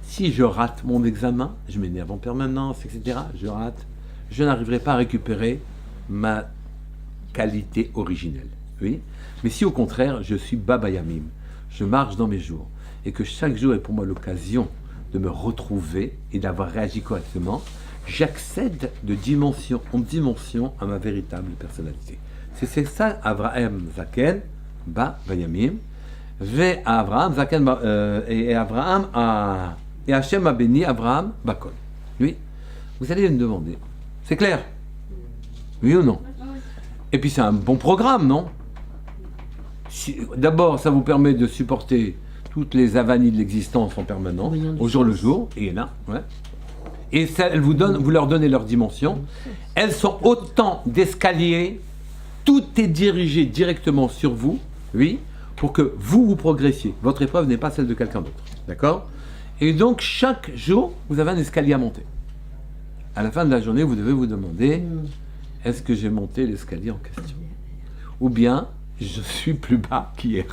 Si je rate mon examen, je m'énerve en permanence, etc., je rate, je n'arriverai pas à récupérer ma qualité originelle. Oui. Mais si au contraire, je suis Baba Yamim, je marche dans mes jours, et que chaque jour est pour moi l'occasion de me retrouver et d'avoir réagi correctement, j'accède de dimension en dimension à ma véritable personnalité. C'est ça, Avraham Zaken, Ba Vayamim, Ve Avraham Zaken, et Avraham a... Et Hachem a béni Abraham Bakol. Oui. Vous allez me demander. C'est clair? Oui ou non? Et puis c'est un bon programme, non? D'abord, ça vous permet de supporter toutes les avanies de l'existence en permanence, au jour le jour, et là, ouais. Et ça, vous leur donnez leur dimension. Elles sont autant d'escaliers, tout est dirigé directement sur vous, oui, pour que vous progressiez. Votre épreuve n'est pas celle de quelqu'un d'autre, d'accord? Et donc, chaque jour, vous avez un escalier à monter. À la fin de la journée, vous devez vous demander, est-ce que j'ai monté l'escalier en question? Ou bien, je suis plus bas qu'hier.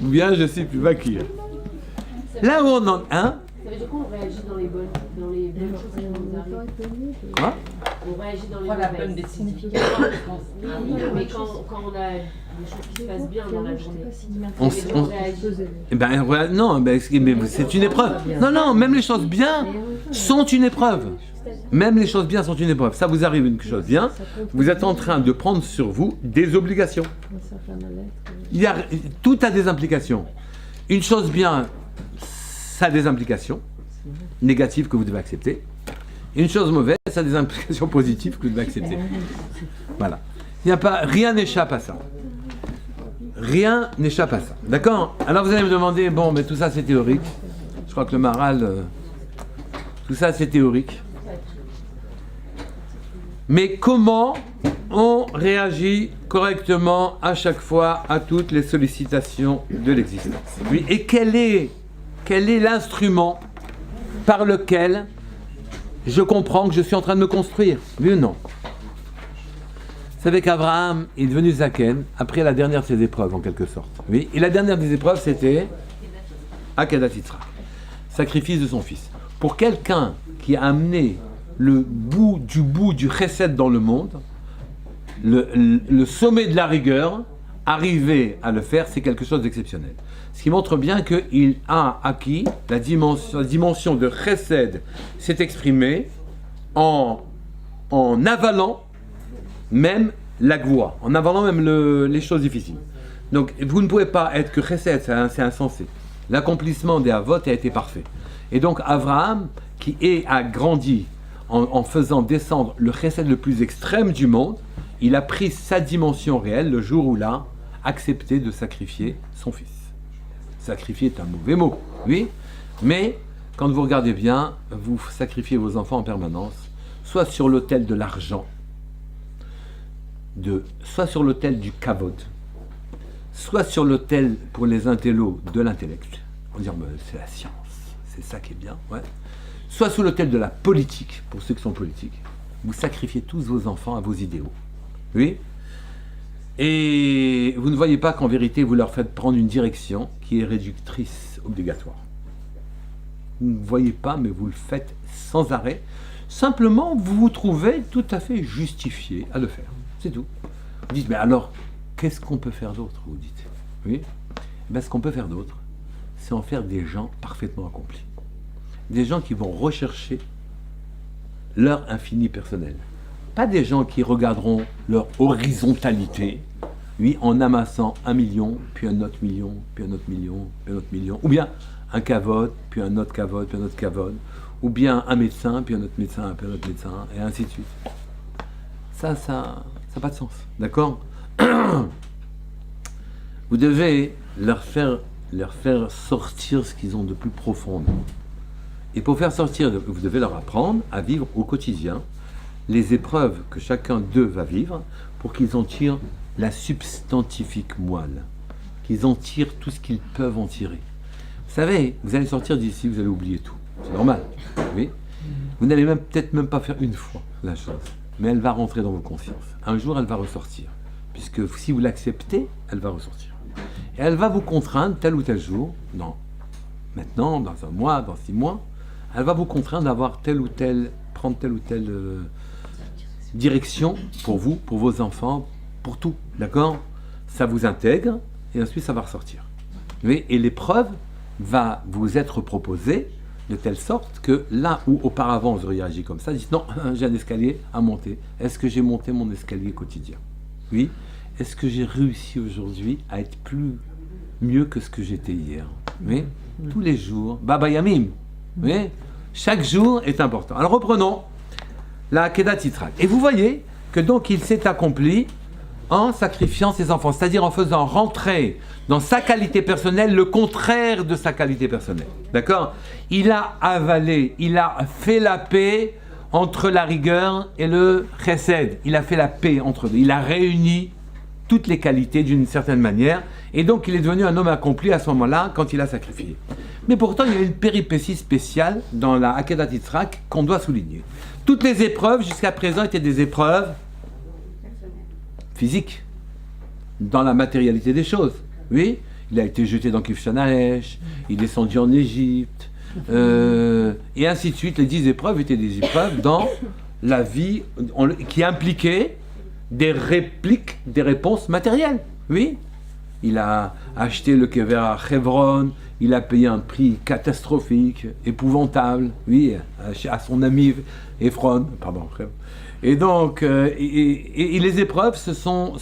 Ou bien, je suis plus bas qu'hier. Là où on en... Hein? Ça veut dire quoi on réagit dans les bonnes choses qui nous arrivent? Quoi? On réagit dans les La bonne mauvaises. décision. Mais quand on a des choses qui se passent bien dans la journée, On- on réagit. Eh ben, voilà, non, ben, mais c'est une épreuve. Non, non, même les choses bien sont une épreuve. Même les choses bien sont une épreuve. Ça vous arrive une chose bien, vous êtes en train de prendre sur vous des obligations. Tout a des implications. Une chose bien, ça a des implications négatives que vous devez accepter. Une chose mauvaise, ça a des implications positives que vous devez accepter. Voilà. Rien n'échappe à ça. Rien n'échappe à ça. D'accord? Alors vous allez me demander, bon, mais tout ça c'est théorique. Je crois que le Maharal, tout ça c'est théorique. Mais comment on réagit correctement à chaque fois à toutes les sollicitations de l'existence? Oui. Et quel est l'instrument par lequel je comprends que je suis en train de me construire? Oui ou non? Vous savez qu'Abraham est devenu Zaken après la dernière de ses épreuves, en quelque sorte. Oui. Et la dernière des épreuves, c'était Akedat Yitzhak, sacrifice de son fils. Pour quelqu'un qui a amené le bout du chesed dans le monde, le sommet de la rigueur, arriver à le faire, c'est quelque chose d'exceptionnel. Ce qui montre bien qu'il a acquis la dimension de chesed, s'est exprimée en avalant même la gvoura, en avalant même les choses difficiles. Donc vous ne pouvez pas être que chesed, c'est insensé. L'accomplissement des avot a été parfait. Et donc Abraham, qui a grandi en faisant descendre le chesed le plus extrême du monde, il a pris sa dimension réelle le jour où il a accepté de sacrifier son fils. Sacrifier est un mauvais mot, oui, mais quand vous regardez bien, vous sacrifiez vos enfants en permanence, soit sur l'autel de l'argent, soit sur l'autel du kavod, soit sur l'autel pour les intellos de l'intellect. On dit, c'est la science, c'est ça qui est bien, ouais. Soit sous l'autel de la politique, pour ceux qui sont politiques. Vous sacrifiez tous vos enfants à vos idéaux. Oui. Et vous ne voyez pas qu'en vérité, vous leur faites prendre une direction qui est réductrice obligatoire. Vous ne voyez pas, mais vous le faites sans arrêt. Simplement, vous vous trouvez tout à fait justifié à le faire. C'est tout. Vous dites, mais alors, qu'est-ce qu'on peut faire d'autre, vous dites? Oui. Ben, ce qu'on peut faire d'autre, c'est en faire des gens parfaitement accomplis. des gens qui vont rechercher leur infini personnel. Pas des gens qui regarderont leur horizontalité, oui, en amassant 1 million, puis un autre million, puis un autre million, puis un autre million, ou bien un kavod, puis un autre kavod, puis un autre kavod, ou bien un médecin, puis un autre médecin, puis un autre médecin, et ainsi de suite. Ça n'a pas de sens, d'accord? Vous devez leur faire sortir ce qu'ils ont de plus profond. Et pour faire sortir, vous devez leur apprendre à vivre au quotidien les épreuves que chacun d'eux va vivre pour qu'ils en tirent la substantifique moelle, qu'ils en tirent tout ce qu'ils peuvent en tirer. Vous savez, vous allez sortir d'ici, vous allez oublier tout. C'est normal, oui. Vous n'allez peut-être même pas faire une fois la chose, mais elle va rentrer dans vos consciences. Un jour, elle va ressortir, puisque si vous l'acceptez, elle va ressortir. Et elle va vous contraindre tel ou tel jour, maintenant, dans un mois, dans 6 mois, elle va vous contraindre d'avoir prendre telle ou telle direction pour vous, pour vos enfants, pour tout, d'accord? Ça vous intègre, et ensuite ça va ressortir. Oui, et l'épreuve va vous être proposée de telle sorte que là où auparavant vous auriez agi comme ça, dites non, j'ai un escalier à monter. Est-ce que j'ai monté mon escalier quotidien? Oui. Est-ce que j'ai réussi aujourd'hui à être mieux que ce que j'étais hier? Oui. Tous les jours, Baba Yamim. Oui. Chaque jour est important. Alors reprenons la Akedat Yitzhak. Et vous voyez que donc il s'est accompli en sacrifiant ses enfants, c'est-à-dire en faisant rentrer dans sa qualité personnelle le contraire de sa qualité personnelle. D'accord? Il a avalé, il a fait la paix entre la rigueur et le chesed. Il a fait la paix entre eux. Il a réuni toutes les qualités d'une certaine manière. Et donc il est devenu un homme accompli à ce moment-là quand il a sacrifié. Mais pourtant il y a une péripétie spéciale dans la Akedat Yitzhak qu'on doit souligner. Toutes les épreuves jusqu'à présent étaient des épreuves physiques, dans la matérialité des choses. Oui, il a été jeté dans Kifshanaesh, il est descendu en Égypte, et ainsi de suite. Les 10 épreuves étaient des épreuves dans la vie qui impliquaient des répliques, des réponses matérielles. Oui, il a acheté le kever à Hebron, il a payé un prix catastrophique, épouvantable, oui, à son ami Ephron, pardon. Et donc, et les épreuves se sont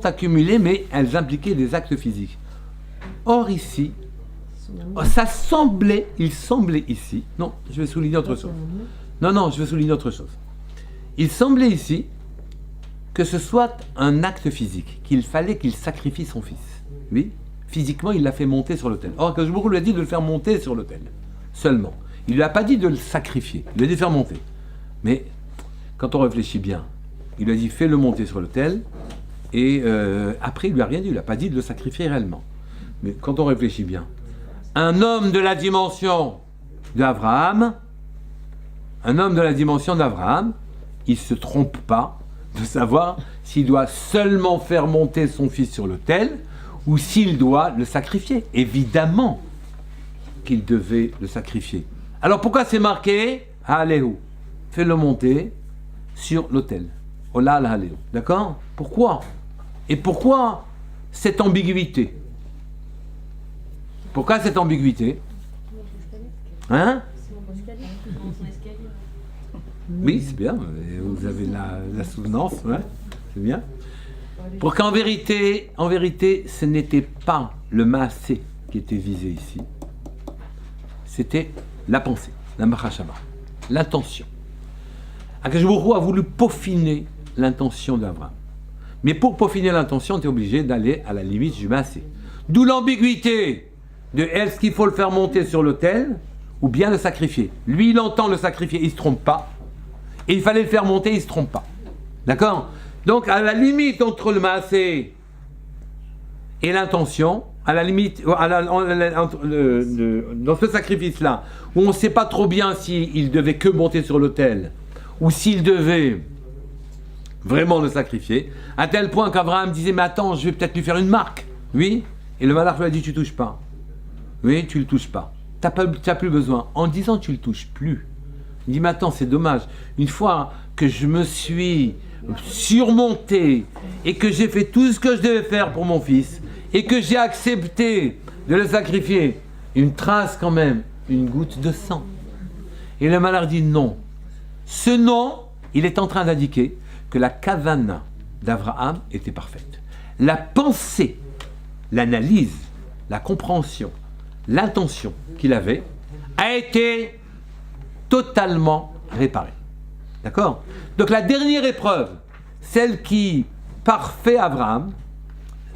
accumulées, mais elles impliquaient des actes physiques. Or ici, il semblait ici, non, je vais souligner autre chose. Non, je vais souligner autre chose. Il semblait ici que ce soit un acte physique, qu'il fallait qu'il sacrifie son fils. Oui, physiquement, il l'a fait monter sur l'autel. Or, Akadosh Baruch Hu lui a dit de le faire monter sur l'autel, seulement. Il ne lui a pas dit de le sacrifier, il lui a dit de le faire monter. Mais, quand on réfléchit bien, il lui a dit fais-le monter sur l'autel, et après, il lui a rien dit, il lui a pas dit de le sacrifier réellement. Mais quand on réfléchit bien, un homme de la dimension d'Abraham, il ne se trompe pas de savoir s'il doit seulement faire monter son fils sur l'autel ou s'il doit le sacrifier. Évidemment qu'il devait le sacrifier. Alors pourquoi c'est marqué Haléou, fais-le monter sur l'autel. Ola al-Haléou. D'accord? Pourquoi? Et pourquoi cette ambiguïté? Pourquoi cette ambiguïté? Hein? Oui, c'est bien, vous avez la souvenance, ouais, c'est bien. Pour qu'en vérité, ce n'était pas le maasé qui était visé ici, c'était la pensée, la machashava, l'intention. Akadosh Baruch Hu a voulu peaufiner l'intention d'Abraham. Mais pour peaufiner l'intention, on est obligé d'aller à la limite du maasé. D'où l'ambiguïté de est-ce qu'il faut le faire monter sur l'autel ou bien le sacrifier. Lui, il entend le sacrifier, il ne se trompe pas. Et il fallait le faire monter, il ne se trompe pas. D'accord? Donc, à la limite entre le maasé et l'intention, à la limite, dans ce sacrifice-là, où on ne sait pas trop bien s'il devait que monter sur l'autel, ou s'il devait vraiment le sacrifier, à tel point qu'Abraham disait, mais attends, je vais peut-être lui faire une marque. Oui? Et le malach lui a dit, tu ne touches pas. Oui, tu ne le touches pas. Tu n'as plus besoin. En disant, tu ne le touches plus. Il dit, mais attends, c'est dommage. Une fois que je me suis surmonté et que j'ai fait tout ce que je devais faire pour mon fils et que j'ai accepté de le sacrifier, une trace quand même, une goutte de sang. Et le malach dit non. Ce non, il est en train d'indiquer que la kavana d'Abraham était parfaite. La pensée, l'analyse, la compréhension, l'intention qu'il avait a été totalement réparée. D'accord? Donc la dernière épreuve, celle qui parfait Abraham,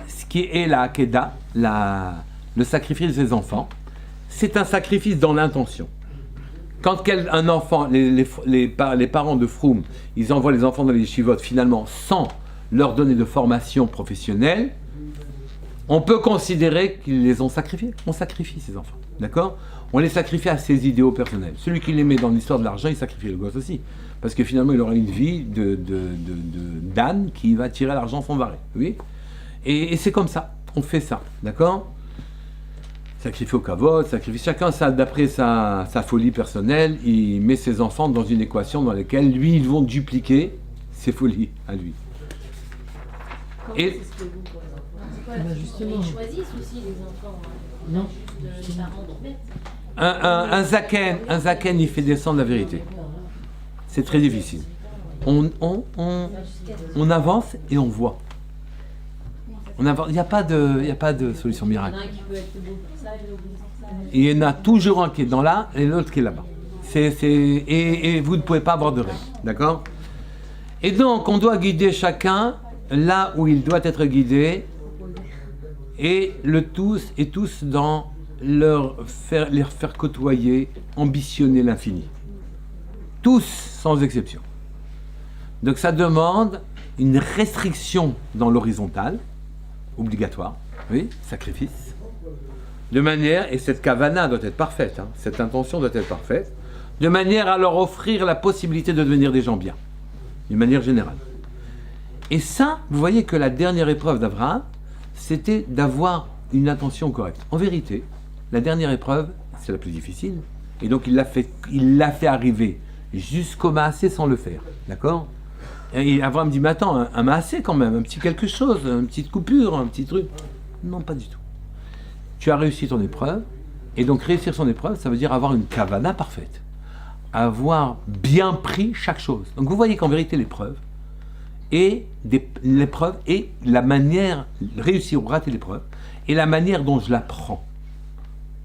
ce qui est la Hakeda, le sacrifice de ses enfants, c'est un sacrifice dans l'intention. Quand un enfant, les parents de Froum, ils envoient les enfants dans les yeshivot finalement sans leur donner de formation professionnelle, on peut considérer qu'ils les ont sacrifiés. On sacrifie ces enfants, d'accord? On les sacrifie à ses idéaux personnels. Celui qui les met dans l'histoire de l'argent, il sacrifie le gosse aussi. Parce que finalement, il aura une vie d'âne qui va tirer l'argent son varé. Oui? Et c'est comme ça. On fait ça, d'accord? Sacrifier au kavod, sacrifier chacun d'après sa folie personnelle, il met ses enfants dans une équation dans laquelle lui, ils vont dupliquer ses folies à lui. Comment Et- c'est ce que vous pour les enfants? C'est quoi, justement. ils choisissent aussi les enfants. Hein. Non. Juste les parents qui mettent. Un zaken, il fait descendre la vérité. C'est très difficile. On avance et on voit. Il n'y a pas de solution Il y en miracle. a un qui peut être beau pour ça, et l'autre pour ça. Il y en a toujours un qui est dans là et l'autre qui est là-bas. Et vous ne pouvez pas avoir de règle. D'accord? Et donc, on doit guider chacun là où il doit être guidé et tous dans les faire côtoyer, ambitionner l'infini. Tous, sans exception. Donc ça demande une restriction dans l'horizontale, obligatoire, oui, sacrifice, de manière, et cette kavana doit être parfaite, hein, cette intention doit être parfaite, de manière à leur offrir la possibilité de devenir des gens bien, d'une manière générale. Et ça, vous voyez que la dernière épreuve d'Abraham, c'était d'avoir une intention correcte. En vérité, la dernière épreuve, c'est la plus difficile, et donc il l'a fait arriver jusqu'au Maasé sans le faire, d'accord? Et Abraham dit, mais attends, un Maasé quand même, un petit quelque chose, une petite coupure, un petit truc. Non, pas du tout. Tu as réussi ton épreuve, et donc réussir son épreuve, ça veut dire avoir une kavana parfaite, avoir bien pris chaque chose. Donc vous voyez qu'en vérité l'épreuve, et la manière, réussir ou rater l'épreuve, et la manière dont je la prends.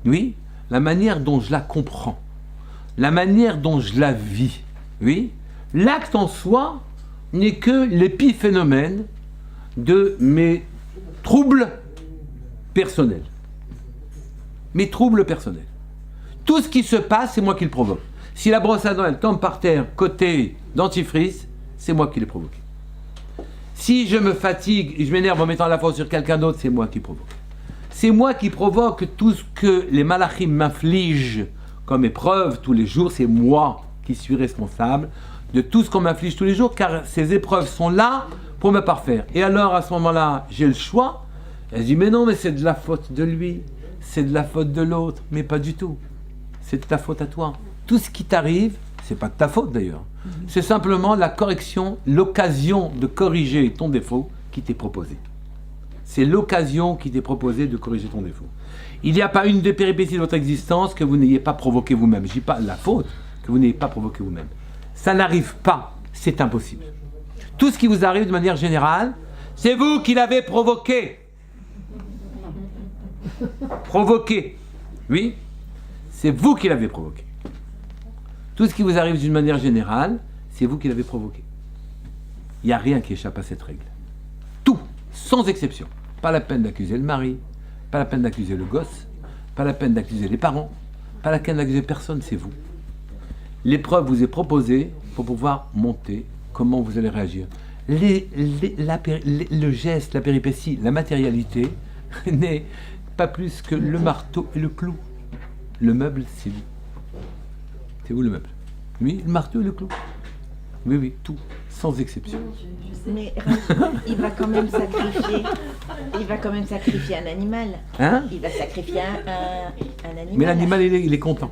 Oui, la manière dont je la comprends, la manière dont je la vis. Oui, l'acte en soi n'est que l'épiphénomène de mes troubles personnels. Mes troubles personnels. Tout ce qui se passe, c'est moi qui le provoque. Si la brosse à dents, elle tombe par terre, côté dentifrice, c'est moi qui l'ai provoqué. Si je me fatigue et je m'énerve en mettant la faute sur quelqu'un d'autre, c'est moi qui provoque. C'est moi qui provoque tout ce que les malachim m'infligent comme épreuve tous les jours. C'est moi qui suis responsable de tout ce qu'on m'inflige tous les jours, car ces épreuves sont là pour me parfaire. Et alors, à ce moment-là, j'ai le choix. Elle dit, mais non, mais c'est de la faute de lui, c'est de la faute de l'autre. Mais pas du tout. C'est de ta faute à toi. Tout ce qui t'arrive, c'est pas de ta faute d'ailleurs. C'est simplement la correction, l'occasion de corriger ton défaut qui t'est proposée. C'est l'occasion qui t'est proposée de corriger ton défaut. Il n'y a pas une des péripéties de votre existence que vous n'ayez pas provoqué vous-même. Je ne dis pas la faute, que vous n'ayez pas provoqué vous-même. Ça n'arrive pas, c'est impossible. Tout ce qui vous arrive de manière générale, c'est vous qui l'avez provoqué. Provoqué. Oui, c'est vous qui l'avez provoqué. Tout ce qui vous arrive d'une manière générale, c'est vous qui l'avez provoqué. Il n'y a rien qui échappe à cette règle. Tout, sans exception. Pas la peine d'accuser le mari, pas la peine d'accuser le gosse, pas la peine d'accuser les parents, pas la peine d'accuser personne, c'est vous. L'épreuve vous est proposée pour pouvoir monter. Comment vous allez réagir? Le geste, la péripétie, la matérialité n'est pas plus que le marteau et le clou. Le meuble, c'est vous. C'est vous le meuble. Oui, le marteau et le clou. Oui, oui, tout, sans exception. Mais il va quand même sacrifier. Il va quand même sacrifier un animal. Hein? Il va sacrifier un animal. Mais l'animal, il est content.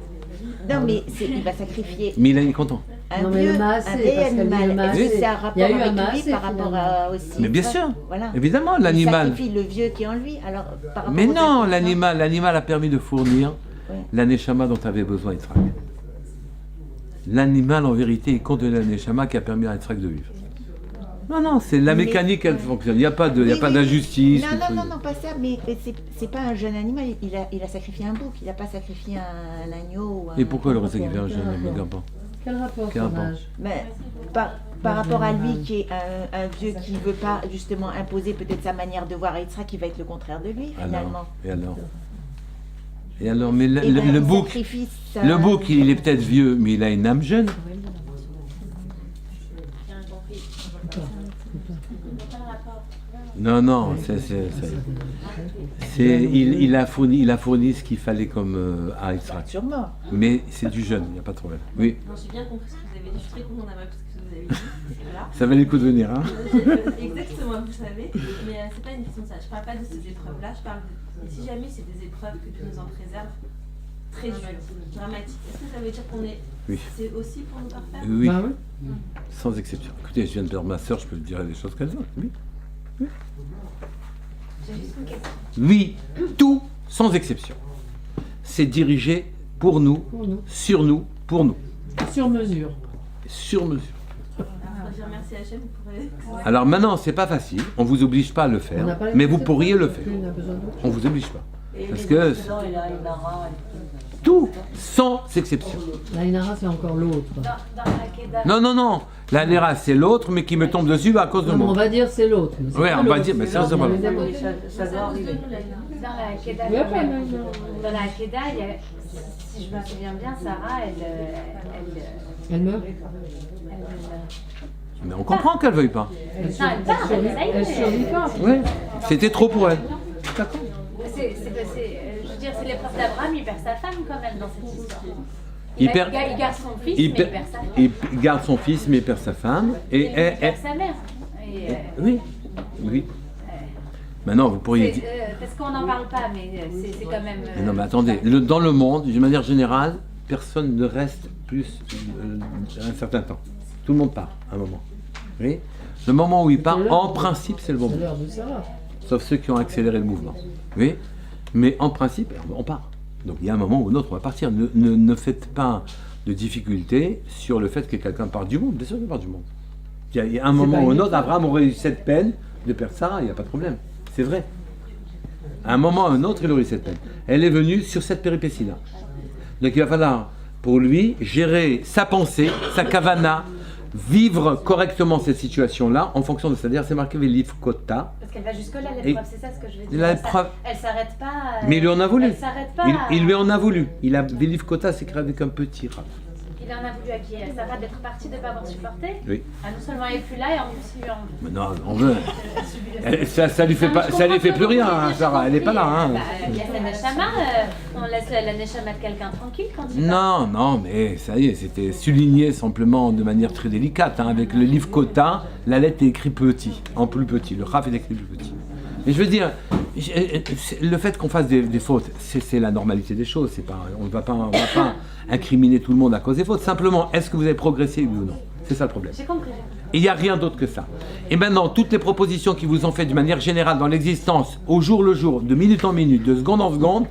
Non, mais il va sacrifier Mais il est content. un Non, mais vieux, le maasé, un vieil parce qu'il y a eu animal. le maasé. Est-ce que c'est un Il y rapport a eu un avec lui maasé, par rapport aussi Mais bien sûr, Voilà. évidemment, Il l'animal. sacrifie le vieux qui est en lui. Alors, par rapport Mais aux non, autres, l'animal a permis de fournir Oui. la neshama dont tu avais besoin, Yitzhak. L'animal, en vérité, il compte de la Neshama qui a permis à Yitzhak de vivre. Non, c'est la mécanique, elle fonctionne. Il n'y a pas d'injustice. Non, pas ça, mais c'est pas un jeune animal, il a sacrifié un bouc, il n'a pas sacrifié un agneau ou un... Et pourquoi il aurait sacrifié un jeune animal? Quel rapport Quel son rapport âge? Mais par rapport à lui qui est un vieux qui ne veut pas justement imposer peut-être sa manière de voir à Yitzhak qui va être le contraire de lui finalement. Et alors, mais Et ben, le il bouc, sacrifie le bouc, il est peut-être vieux, mais il a une âme jeune. Bien compris. Quel rapport? Non, il a fourni ce qu'il fallait comme à Yitzhak. Sûrement. Mais c'est du jeune, il n'y a pas de problème. Oui, Non, j'ai bien compris ce que vous avez dit. Je suis très contente d'avoir tout ce que vous avez dit. Voilà. ça valait le coup de venir, hein. Exactement, vous savez. Mais c'est pas une question de ça. Je parle pas de ces épreuves-là. Je parle de... Et si jamais c'est des épreuves que Dieu nous en préserve, très dures, dramatiques, est-ce que ça veut dire qu'on est... Oui. C'est aussi pour nous parfaire? Oui, Bah oui. sans exception. Écoutez, je viens de perdre ma soeur, je peux te dire les choses qu'elle veut. Oui. J'ai juste une question. Oui, tout, sans exception. C'est dirigé pour nous, Pour nous. sur nous, pour nous. Sur mesure. Sur mesure. Alors, faut dire merci à Hachem pour... Alors maintenant, c'est pas facile, on vous oblige pas à le On faire, n'a pas la mais vous même pourriez le plus, faire. on a besoin d'autre. On vous oblige pas. Parce que tout, sans exception. La Inara, c'est encore l'autre. Dans la Keda, Non. La Nera, c'est l'autre, mais qui me tombe dessus à cause de Non, mais on moi. va dire c'est l'autre. mais c'est Ouais, pas on va l'autre, dire, mais c'est ça, l'autre, c'est pas on l'autre. les aime. Ça doit arriver. dans la Keda, Oui, quand même. après, Dans la Keda, il y a, si je me souviens bien, Sarah, Elle meurt. Mais on comprend qu'elle veuille pas. Elle Non, elle part, survit- ça y est. elle survit pas. Ouais. C'était trop pour elle. je veux dire, c'est l'épreuve d'Abraham, il perd sa femme quand même dans cette histoire. Il perd- il garde son fils, Il, mais per- il perd sa femme. il garde son fils, mais il perd sa femme. Et Et, il perd sa mère. Et, oui. Maintenant, vous pourriez dire. parce qu'on n'en parle pas, mais c'est quand même... Mais non, mais attendez, dans le monde, d'une manière générale, personne ne reste plus un certain temps. Tout le monde part à un moment. Oui. Le moment où il part, en principe, c'est le bon C'est moment. l'heure de Sarah. Sauf ceux qui ont accéléré le mouvement. Oui. Mais en principe, on part. Donc il y a un moment ou un autre, on va partir. Ne faites pas de difficultés sur le fait que quelqu'un part du monde. Bien sûr qu'il part du monde. Il y a un moment pas ou un une autre, Abraham aurait eu cette peine de perdre Sarah, il n'y a pas de problème. C'est vrai. À un moment ou un autre, il aurait eu cette peine. Elle est venue sur cette péripétie-là. Donc il va falloir, pour lui, gérer sa pensée, sa kavana, vivre correctement cette situation-là en fonction de ça. C'est-à-dire, c'est marqué Velif Kota. Parce qu'elle va jusque-là, Et- l'épreuve, c'est ça ce que je veux dire. L'épreuve- Elle s'arrête pas... Mais il lui en a voulu. Elle s'arrête pas... Il lui en a voulu. Velif Kota, c'est écrit avec un petit rat. Il en a voulu à qui? À Sarah d'être partie, de ne pas avoir supporté? Oui. Ah, non seulement elle n'est plus là, et en plus il lui en... Mais non, on veut. Ça lui fait pas, ça lui fait plus rien, hein, Sarah. Elle est pas là, hein. Bah, il y a sa Neshama, on laisse la Neshama de quelqu'un tranquille quand il Non, mais ça y est, c'était souligné simplement de manière très délicate. Hein, avec le livre Kota, la lettre est écrite petit, en plus petit. Le Raf est écrit plus petit. Mais je veux dire, le fait qu'on fasse des fautes, c'est la normalité des choses. C'est pas, on ne va pas incriminer tout le monde à cause des fautes. Simplement, est-ce que vous avez progressé, oui ou non? C'est ça le problème. J'ai compris. Il n'y a rien d'autre que ça. Et maintenant, toutes les propositions qui vous ont fait d'une manière générale dans l'existence, au jour le jour, de minute en minute, de seconde en seconde,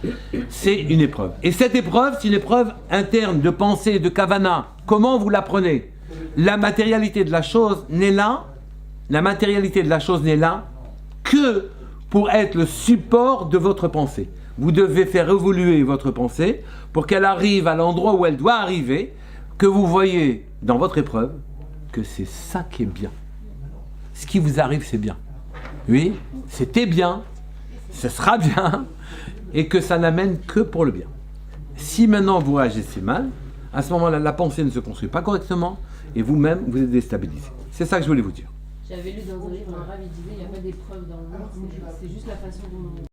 c'est une épreuve. Et cette épreuve, c'est une épreuve interne de pensée, de kavana. Comment vous la prenez? La matérialité de la chose n'est là, que pour être le support de votre pensée. Vous devez faire évoluer votre pensée pour qu'elle arrive à l'endroit où elle doit arriver, que vous voyez dans votre épreuve que c'est ça qui est bien. Ce qui vous arrive, c'est bien. Oui, c'était bien, ce sera bien, et que ça n'amène que pour le bien. Si maintenant vous réagissez mal, à ce moment-là, la pensée ne se construit pas correctement, et vous-même, vous êtes déstabilisé. C'est ça que je voulais vous dire. J'avais lu dans un livre, un rave, il disait il n'y a pas d'épreuve dans le monde, c'est juste la façon dont